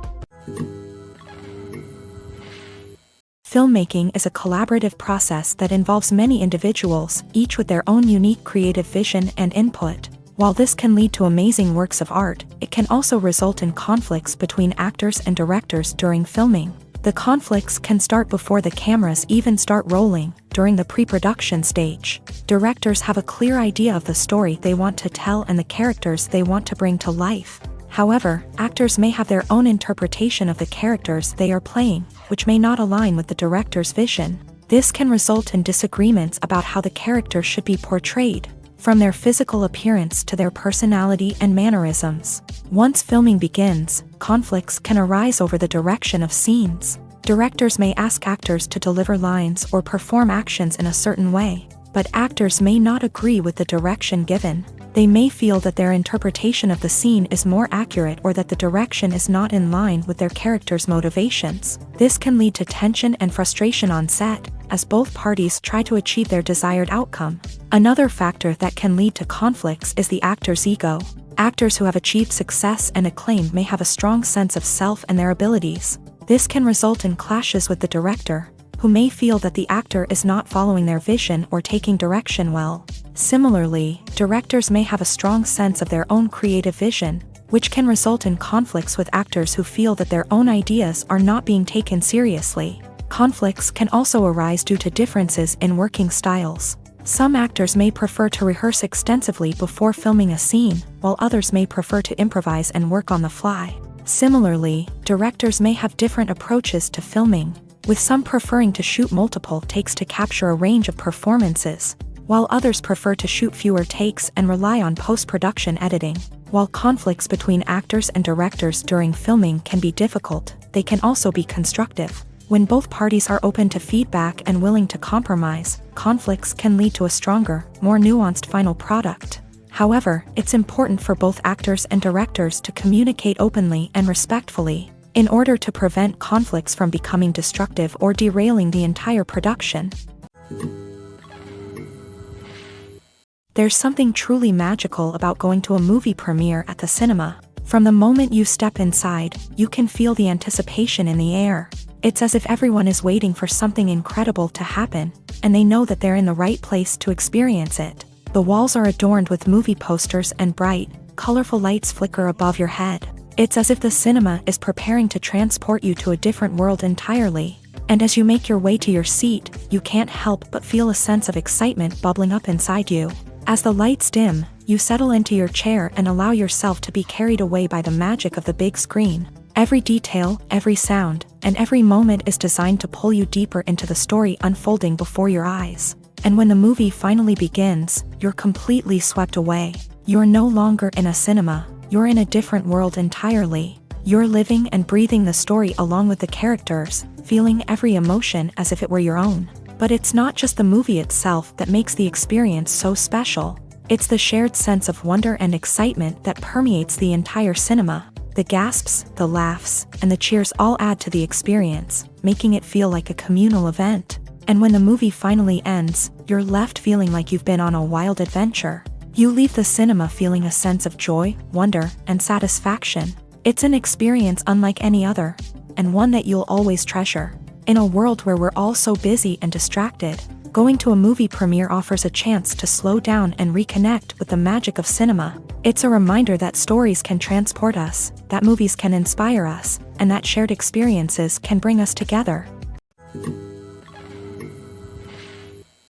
S1: Filmmaking is a collaborative process that involves many individuals, each with their own unique creative vision and input. While this can lead to amazing works of art, it can also result in conflicts between actors and directors during filming. The conflicts can start before the cameras even start rolling, during the pre-production stage. Directors have a clear idea of the story they want to tell and the characters they want to bring to life. However, actors may have their own interpretation of the characters they are playing, which may not align with the director's vision. This can result in disagreements about how the characters should be portrayed, from their physical appearance to their personality and mannerisms. Once filming begins, conflicts can arise over the direction of scenes. Directors may ask actors to deliver lines or perform actions in a certain way, but actors may not agree with the direction given. They may feel that their interpretation of the scene is more accurate or that the direction is not in line with their character's motivations. This can lead to tension and frustration on set, as both parties try to achieve their desired outcome. Another factor that can lead to conflicts is the actor's ego. Actors who have achieved success and acclaim may have a strong sense of self and their abilities. This can result in clashes with the director, who may feel that the actor is not following their vision or taking direction well. Similarly, directors may have a strong sense of their own creative vision, which can result in conflicts with actors who feel that their own ideas are not being taken seriously. Conflicts can also arise due to differences in working styles. Some actors may prefer to rehearse extensively before filming a scene, while others may prefer to improvise and work on the fly. Similarly, directors may have different approaches to filming, with some preferring to shoot multiple takes to capture a range of performances, while others prefer to shoot fewer takes and rely on post-production editing. While conflicts between actors and directors during filming can be difficult, they can also be constructive. When both parties are open to feedback and willing to compromise, conflicts can lead to a stronger, more nuanced final product. However, it's important for both actors and directors to communicate openly and respectfully, in order to prevent conflicts from becoming destructive or derailing the entire production. There's something truly magical about going to a movie premiere at the cinema. From the moment you step inside, you can feel the anticipation in the air. It's as if everyone is waiting for something incredible to happen, and they know that they're in the right place to experience it. The walls are adorned with movie posters and bright, colorful lights flicker above your head. It's as if the cinema is preparing to transport you to a different world entirely. And as you make your way to your seat, you can't help but feel a sense of excitement bubbling up inside you. As the lights dim, you settle into your chair and allow yourself to be carried away by the magic of the big screen. Every detail, every sound, and every moment is designed to pull you deeper into the story unfolding before your eyes. And when the movie finally begins, you're completely swept away. You're no longer in a cinema, you're in a different world entirely. You're living and breathing the story along with the characters, feeling every emotion as if it were your own. But it's not just the movie itself that makes the experience so special. It's the shared sense of wonder and excitement that permeates the entire cinema. The gasps, the laughs, and the cheers all add to the experience, making it feel like a communal event. And when the movie finally ends, you're left feeling like you've been on a wild adventure. You leave the cinema feeling a sense of joy, wonder, and satisfaction. It's an experience unlike any other, and one that you'll always treasure. In a world where we're all so busy and distracted, going to a movie premiere offers a chance to slow down and reconnect with the magic of cinema. It's a reminder that stories can transport us, that movies can inspire us, and that shared experiences can bring us together.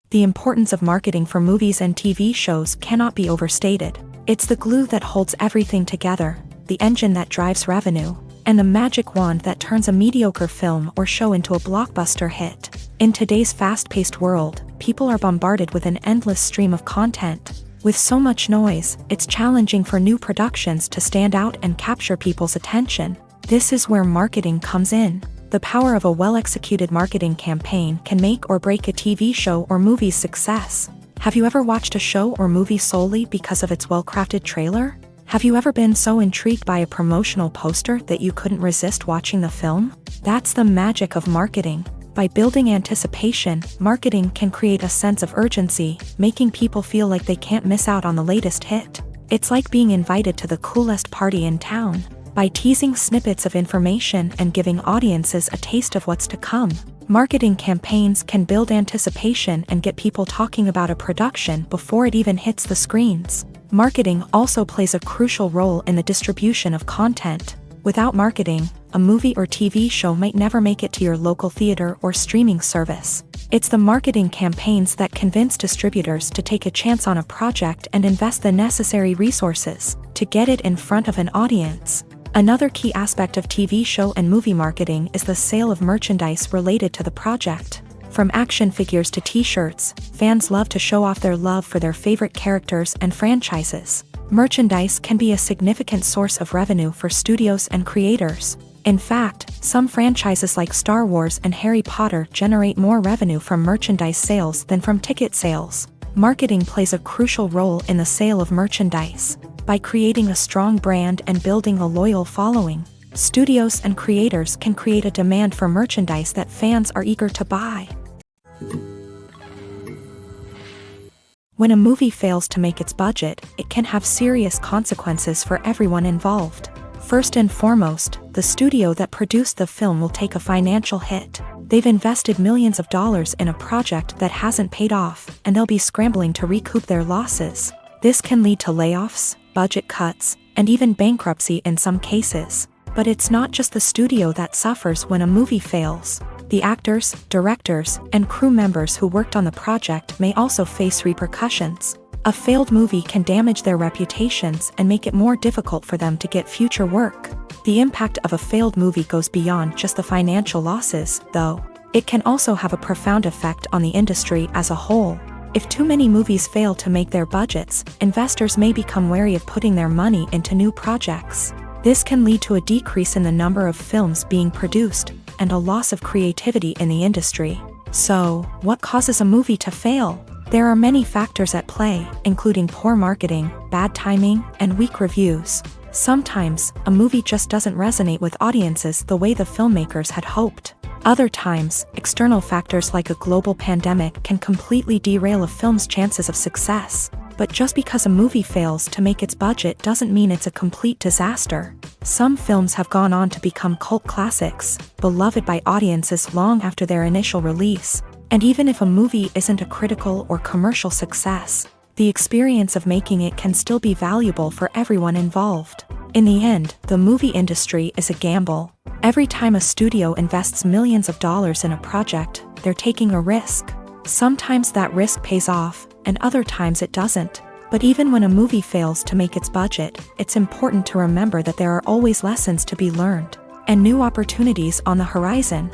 S1: The importance of marketing for movies and TV shows cannot be overstated. It's the glue that holds everything together, the engine that drives revenue, and the magic wand that turns a mediocre film or show into a blockbuster hit. In today's fast-paced world, people are bombarded with an endless stream of content. With so much noise, it's challenging for new productions to stand out and capture people's attention. This is where marketing comes in. The power of a well-executed marketing campaign can make or break a TV show or movie's success. Have you ever watched a show or movie solely because of its well-crafted trailer? Have you ever been so intrigued by a promotional poster that you couldn't resist watching the film? That's the magic of marketing. By building anticipation, marketing can create a sense of urgency, making people feel like they can't miss out on the latest hit. It's like being invited to the coolest party in town. By teasing snippets of information and giving audiences a taste of what's to come, marketing campaigns can build anticipation and get people talking about a production before it even hits the screens. Marketing also plays a crucial role in the distribution of content. Without marketing, a movie or TV show might never make it to your local theater or streaming service. It's the marketing campaigns that convince distributors to take a chance on a project and invest the necessary resources to get it in front of an audience. Another key aspect of TV show and movie marketing is the sale of merchandise related to the project. From action figures to t-shirts, fans love to show off their love for their favorite characters and franchises. Merchandise can be a significant source of revenue for studios and creators. In fact, some franchises like Star Wars and Harry Potter generate more revenue from merchandise sales than from ticket sales. Marketing plays a crucial role in the sale of merchandise. By creating a strong brand and building a loyal following, studios and creators can create a demand for merchandise that fans are eager to buy. When a movie fails to make its budget, it can have serious consequences for everyone involved. First and foremost, the studio that produced the film will take a financial hit. They've invested millions of dollars in a project that hasn't paid off, and they'll be scrambling to recoup their losses. This can lead to layoffs, budget cuts, and even bankruptcy in some cases. But it's not just the studio that suffers when a movie fails. The actors, directors, and crew members who worked on the project may also face repercussions. A failed movie can damage their reputations and make it more difficult for them to get future work. The impact of a failed movie goes beyond just the financial losses, though. It can also have a profound effect on the industry as a whole. If too many movies fail to make their budgets, investors may become wary of putting their money into new projects. This can lead to a decrease in the number of films being produced, and a loss of creativity in the industry. So, what causes a movie to fail? There are many factors at play, including poor marketing, bad timing, and weak reviews. Sometimes, a movie just doesn't resonate with audiences the way the filmmakers had hoped. Other times, external factors like a global pandemic can completely derail a film's chances of success. But just because a movie fails to make its budget doesn't mean it's a complete disaster. Some films have gone on to become cult classics, beloved by audiences long after their initial release. And even if a movie isn't a critical or commercial success, the experience of making it can still be valuable for everyone involved. In the end, the movie industry is a gamble. Every time a studio invests millions of dollars in a project, they're taking a risk. Sometimes that risk pays off, and other times it doesn't. But even when a movie fails to make its budget, it's important to remember that there are always lessons to be learned, and new opportunities on the horizon.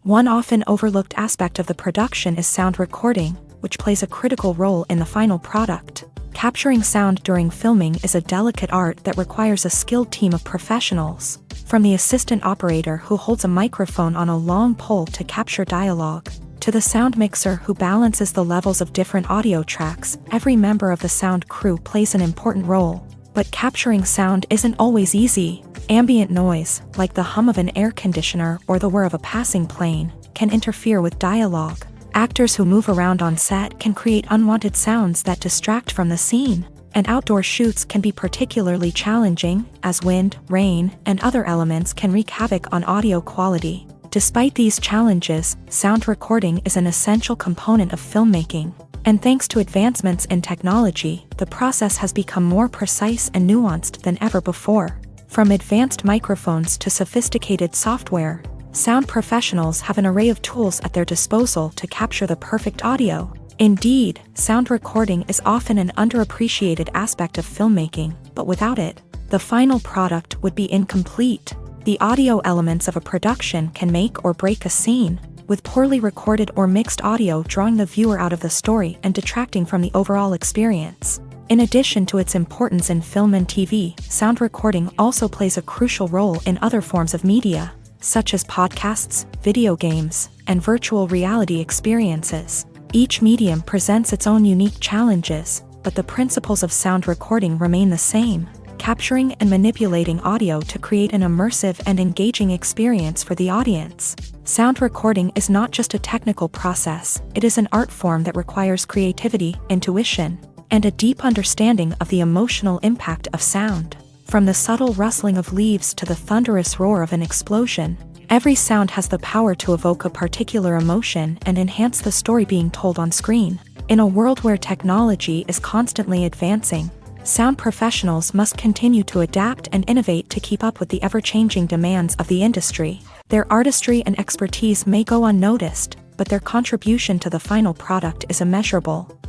S1: One often overlooked aspect of the production is sound recording, which plays a critical role in the final product. Capturing sound during filming is a delicate art that requires a skilled team of professionals. From the assistant operator who holds a microphone on a long pole to capture dialogue, to the sound mixer who balances the levels of different audio tracks, every member of the sound crew plays an important role. But capturing sound isn't always easy. Ambient noise, like the hum of an air conditioner or the whir of a passing plane, can interfere with dialogue. Actors who move around on set can create unwanted sounds that distract from the scene. And outdoor shoots can be particularly challenging, as wind, rain, and other elements can wreak havoc on audio quality. Despite these challenges, sound recording is an essential component of filmmaking. And thanks to advancements in technology, the process has become more precise and nuanced than ever before. From advanced microphones to sophisticated software, sound professionals have an array of tools at their disposal to capture the perfect audio. Indeed, sound recording is often an underappreciated aspect of filmmaking, but without it, the final product would be incomplete. The audio elements of a production can make or break a scene, with poorly recorded or mixed audio drawing the viewer out of the story and detracting from the overall experience. In addition to its importance in film and TV, sound recording also plays a crucial role in other forms of media, such as podcasts, video games, and virtual reality experiences. Each medium presents its own unique challenges, but the principles of sound recording remain the same, capturing and manipulating audio to create an immersive and engaging experience for the audience. Sound recording is not just a technical process, it is an art form that requires creativity, intuition, and a deep understanding of the emotional impact of sound. From the subtle rustling of leaves to the thunderous roar of an explosion, every sound has the power to evoke a particular emotion and enhance the story being told on screen. In a world where technology is constantly advancing, sound professionals must continue to adapt and innovate to keep up with the ever-changing demands of the industry. Their artistry and expertise may go unnoticed, but their contribution to the final product is immeasurable.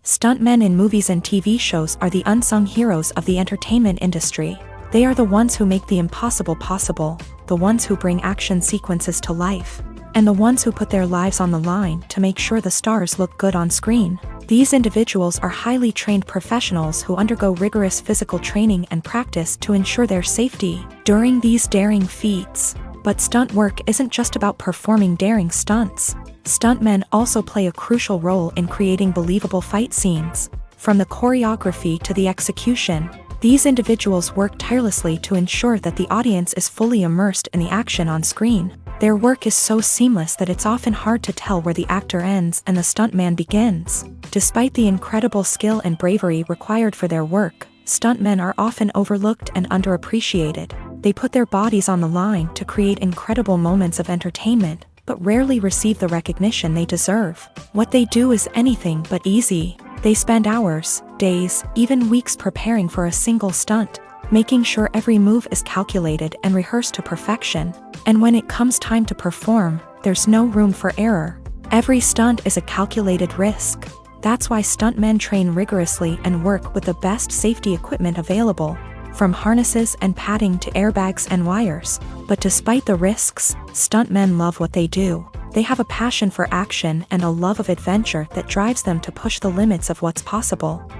S1: Stuntmen in movies and TV shows are the unsung heroes of the entertainment industry. They are the ones who make the impossible possible, the ones who bring action sequences to life, and the ones who put their lives on the line to make sure the stars look good on screen. These individuals are highly trained professionals who undergo rigorous physical training and practice to ensure their safety. During these daring feats, But stunt work isn't just about performing daring stunts. Stuntmen also play a crucial role in creating believable fight scenes. From the choreography to the execution, these individuals work tirelessly to ensure that the audience is fully immersed in the action on screen. Their work is so seamless that it's often hard to tell where the actor ends and the stuntman begins. Despite the incredible skill and bravery required for their work, stuntmen are often overlooked and underappreciated. They put their bodies on the line to create incredible moments of entertainment, but rarely receive the recognition they deserve. What they do is anything but easy. They spend hours, days, even weeks preparing for a single stunt, making sure every move is calculated and rehearsed to perfection. And when it comes time to perform, there's no room for error. Every stunt is a calculated risk. That's why stuntmen train rigorously and work with the best safety equipment available, from harnesses and padding to airbags and wires. But despite the risks, stuntmen love what they do. They have a passion for action and a love of adventure that drives them to push the limits of what's possible.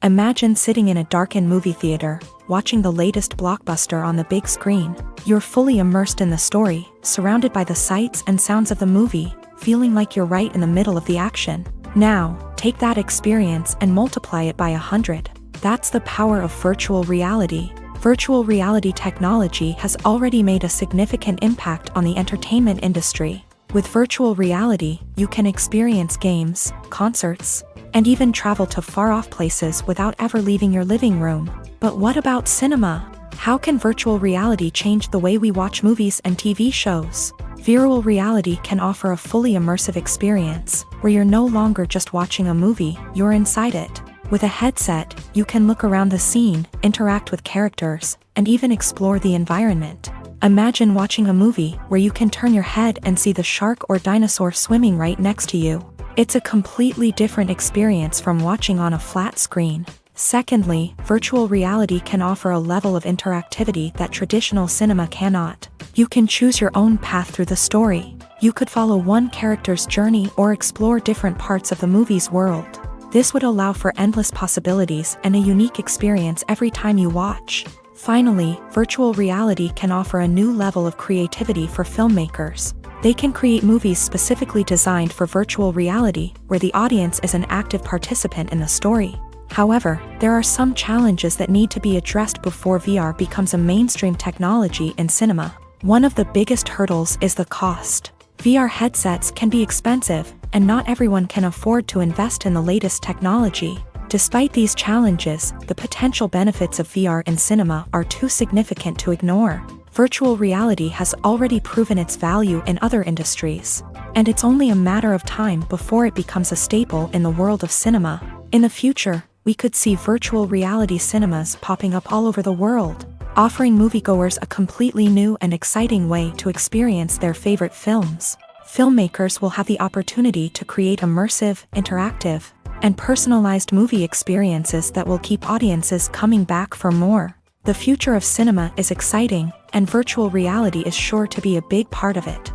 S1: Imagine sitting in a darkened movie theater, watching the latest blockbuster on the big screen. You're fully immersed in the story, surrounded by the sights and sounds of the movie, feeling like you're right in the middle of the action. Now, take that experience and multiply it by 100. That's the power of virtual reality. Virtual reality technology has already made a significant impact on the entertainment industry. With virtual reality, you can experience games, concerts, and even travel to far-off places without ever leaving your living room. But what about cinema? How can virtual reality change the way we watch movies and TV shows? Virtual reality can offer a fully immersive experience, where you're no longer just watching a movie, you're inside it. With a headset, you can look around the scene, interact with characters, and even explore the environment. Imagine watching a movie where you can turn your head and see the shark or dinosaur swimming right next to you. It's a completely different experience from watching on a flat screen. Secondly, virtual reality can offer a level of interactivity that traditional cinema cannot. You can choose your own path through the story. You could follow one character's journey or explore different parts of the movie's world. This would allow for endless possibilities and a unique experience every time you watch. Finally, virtual reality can offer a new level of creativity for filmmakers. They can create movies specifically designed for virtual reality, where the audience is an active participant in the story. However, there are some challenges that need to be addressed before VR becomes a mainstream technology in cinema. One of the biggest hurdles is the cost. VR headsets can be expensive, and not everyone can afford to invest in the latest technology. Despite these challenges, the potential benefits of VR in cinema are too significant to ignore. Virtual reality has already proven its value in other industries, and it's only a matter of time before it becomes a staple in the world of cinema. In the future, we could see virtual reality cinemas popping up all over the world, offering moviegoers a completely new and exciting way to experience their favorite films. Filmmakers will have the opportunity to create immersive, interactive, and personalized movie experiences that will keep audiences coming back for more. The future of cinema is exciting, and virtual reality is sure to be a big part of it.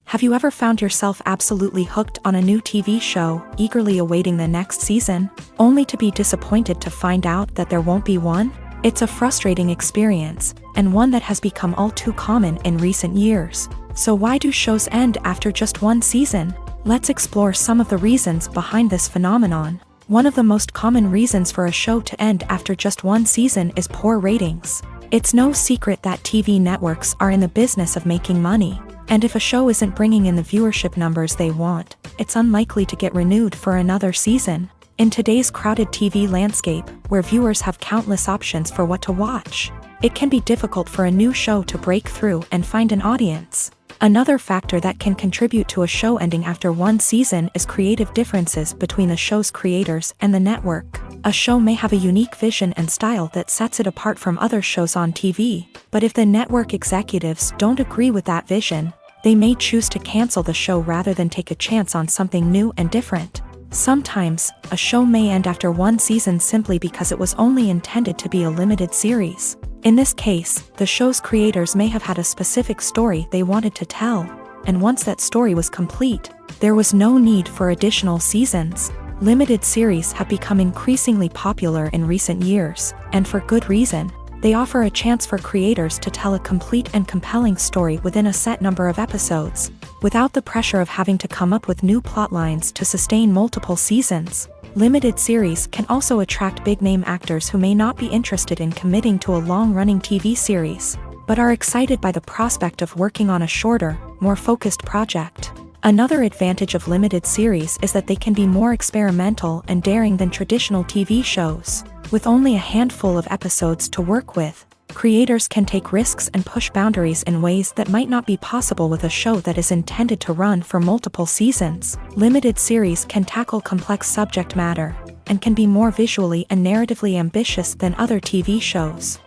S1: Have you ever found yourself absolutely hooked on a new TV show, eagerly awaiting the next season, only to be disappointed to find out that there won't be one? It's a frustrating experience, and one that has become all too common in recent years. So why do shows end after just one season? Let's explore some of the reasons behind this phenomenon. One of the most common reasons for a show to end after just one season is poor ratings. It's no secret that TV networks are in the business of making money. And if a show isn't bringing in the viewership numbers they want, it's unlikely to get renewed for another season. In today's crowded TV landscape, where viewers have countless options for what to watch, it can be difficult for a new show to break through and find an audience. Another factor that can contribute to a show ending after one season is creative differences between the show's creators and the network. A show may have a unique vision and style that sets it apart from other shows on TV, but if the network executives don't agree with that vision, they may choose to cancel the show rather than take a chance on something new and different. Sometimes, a show may end after one season simply because it was only intended to be a limited series. In this case, the show's creators may have had a specific story they wanted to tell, and once that story was complete, there was no need for additional seasons. Limited series have become increasingly popular in recent years, and for good reason. They offer a chance for creators to tell a complete and compelling story within a set number of episodes, without the pressure of having to come up with new plotlines to sustain multiple seasons. Limited series can also attract big-name actors who may not be interested in committing to a long-running TV series, but are excited by the prospect of working on a shorter, more focused project. Another advantage of limited series is that they can be more experimental and daring than traditional TV shows. With only a handful of episodes to work with, creators can take risks and push boundaries in ways that might not be possible with a show that is intended to run for multiple seasons. Limited series can tackle complex subject matter, and can be more visually and narratively ambitious than other TV shows.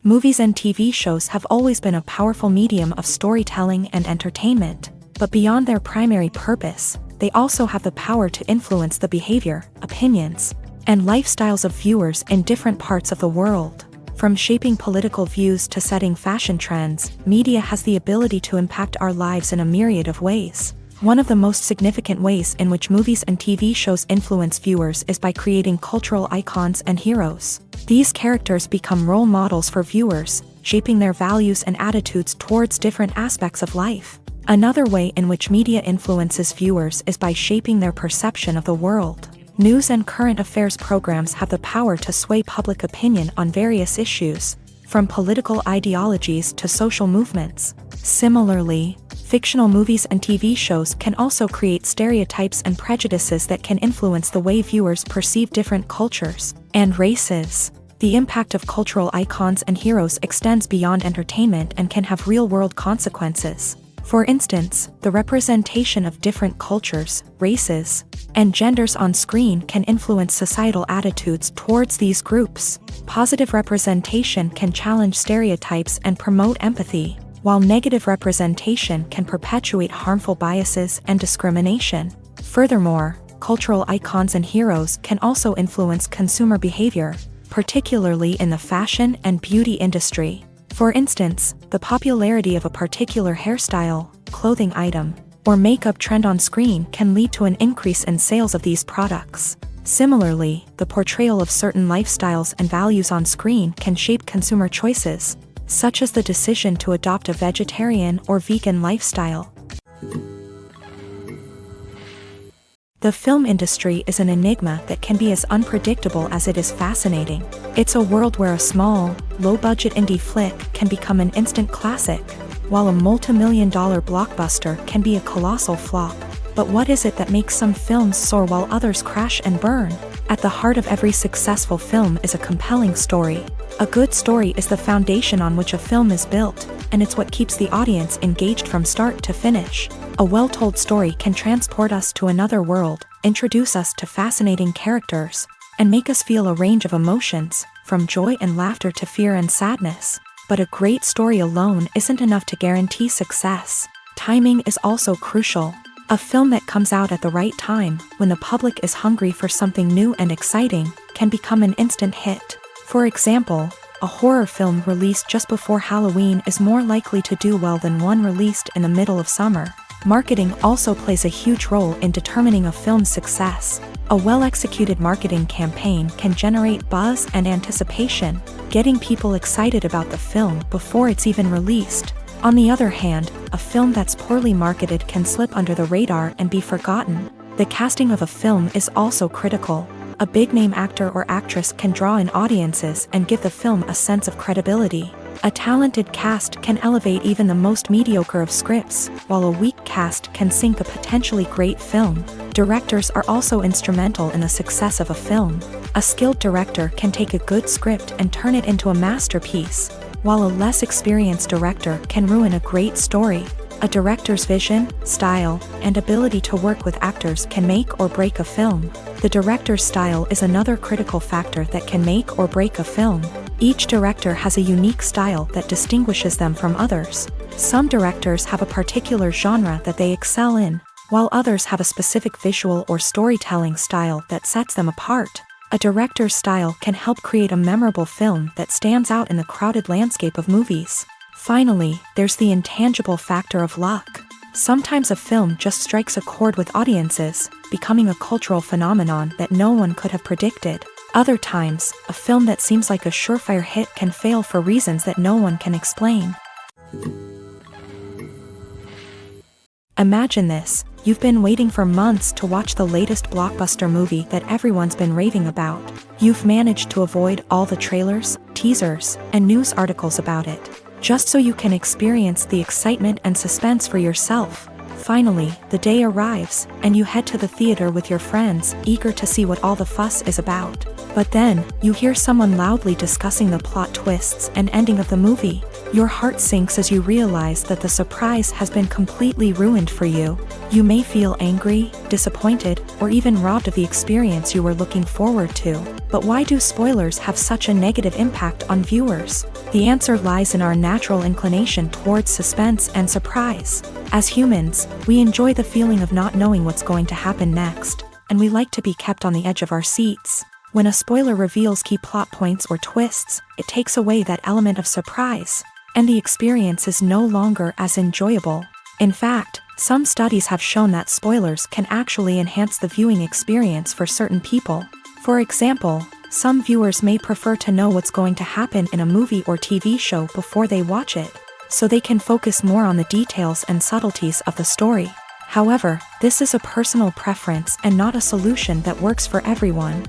S1: Movies and TV shows have always been a powerful medium of storytelling and entertainment, but beyond their primary purpose, they also have the power to influence the behavior, opinions, and lifestyles of viewers in different parts of the world. From shaping political views to setting fashion trends, media has the ability to impact our lives in a myriad of ways. One of the most significant ways in which movies and TV shows influence viewers is by creating cultural icons and heroes. These characters become role models for viewers, shaping their values and attitudes towards different aspects of life. Another way in which media influences viewers is by shaping their perception of the world. News and current affairs programs have the power to sway public opinion on various issues, from political ideologies to social movements. Similarly, fictional movies and TV shows can also create stereotypes and prejudices that can influence the way viewers perceive different cultures and races. The impact of cultural icons and heroes extends beyond entertainment and can have real-world consequences. For instance, the representation of different cultures, races, and genders on screen can influence societal attitudes towards these groups. Positive representation can challenge stereotypes and promote empathy, while negative representation can perpetuate harmful biases and discrimination. Furthermore, cultural icons and heroes can also influence consumer behavior, particularly in the fashion and beauty industry. For instance, the popularity of a particular hairstyle, clothing item, or makeup trend on screen can lead to an increase in sales of these products. Similarly, the portrayal of certain lifestyles and values on screen can shape consumer choices, such as the decision to adopt a vegetarian or vegan lifestyle. The film industry is an enigma that can be as unpredictable as it is fascinating. It's a world where a small, low-budget indie flick can become an instant classic, while a multi-million-dollar blockbuster can be a colossal flop. But what is it that makes some films soar while others crash and burn? At the heart of every successful film is a compelling story. A good story is the foundation on which a film is built, and it's what keeps the audience engaged from start to finish. A well-told story can transport us to another world, introduce us to fascinating characters, and make us feel a range of emotions, from joy and laughter to fear and sadness. But a great story alone isn't enough to guarantee success. Timing is also crucial. A film that comes out at the right time, when the public is hungry for something new and exciting, can become an instant hit. For example, a horror film released just before Halloween is more likely to do well than one released in the middle of summer. Marketing also plays a huge role in determining a film's success. A well-executed marketing campaign can generate buzz and anticipation, getting people excited about the film before it's even released. On the other hand, a film that's poorly marketed can slip under the radar and be forgotten. The casting of a film is also critical. A big-name actor or actress can draw in audiences and give the film a sense of credibility. A talented cast can elevate even the most mediocre of scripts, while a weak cast can sink a potentially great film. Directors are also instrumental in the success of a film. A skilled director can take a good script and turn it into a masterpiece, while a less experienced director can ruin a great story. A director's vision, style, and ability to work with actors can make or break a film. The director's style is another critical factor that can make or break a film. Each director has a unique style that distinguishes them from others. Some directors have a particular genre that they excel in, while others have a specific visual or storytelling style that sets them apart. A director's style can help create a memorable film that stands out in the crowded landscape of movies. Finally, there's the intangible factor of luck. Sometimes a film just strikes a chord with audiences, becoming a cultural phenomenon that no one could have predicted. Other times, a film that seems like a surefire hit can fail for reasons that no one can explain. Imagine this: you've been waiting for months to watch the latest blockbuster movie that everyone's been raving about. You've managed to avoid all the trailers, teasers, and news articles about it, just so you can experience the excitement and suspense for yourself. Finally, the day arrives, and you head to the theater with your friends, eager to see what all the fuss is about. But then, you hear someone loudly discussing the plot twists and ending of the movie. Your heart sinks as you realize that the surprise has been completely ruined for you. You may feel angry, disappointed, or even robbed of the experience you were looking forward to. But why do spoilers have such a negative impact on viewers? The answer lies in our natural inclination towards suspense and surprise. As humans, we enjoy the feeling of not knowing what's going to happen next, and we like to be kept on the edge of our seats. When a spoiler reveals key plot points or twists, it takes away that element of surprise, and the experience is no longer as enjoyable. In fact, some studies have shown that spoilers can actually enhance the viewing experience for certain people. For example, some viewers may prefer to know what's going to happen in a movie or TV show before they watch it, so they can focus more on the details and subtleties of the story. However, this is a personal preference and not a solution that works for everyone.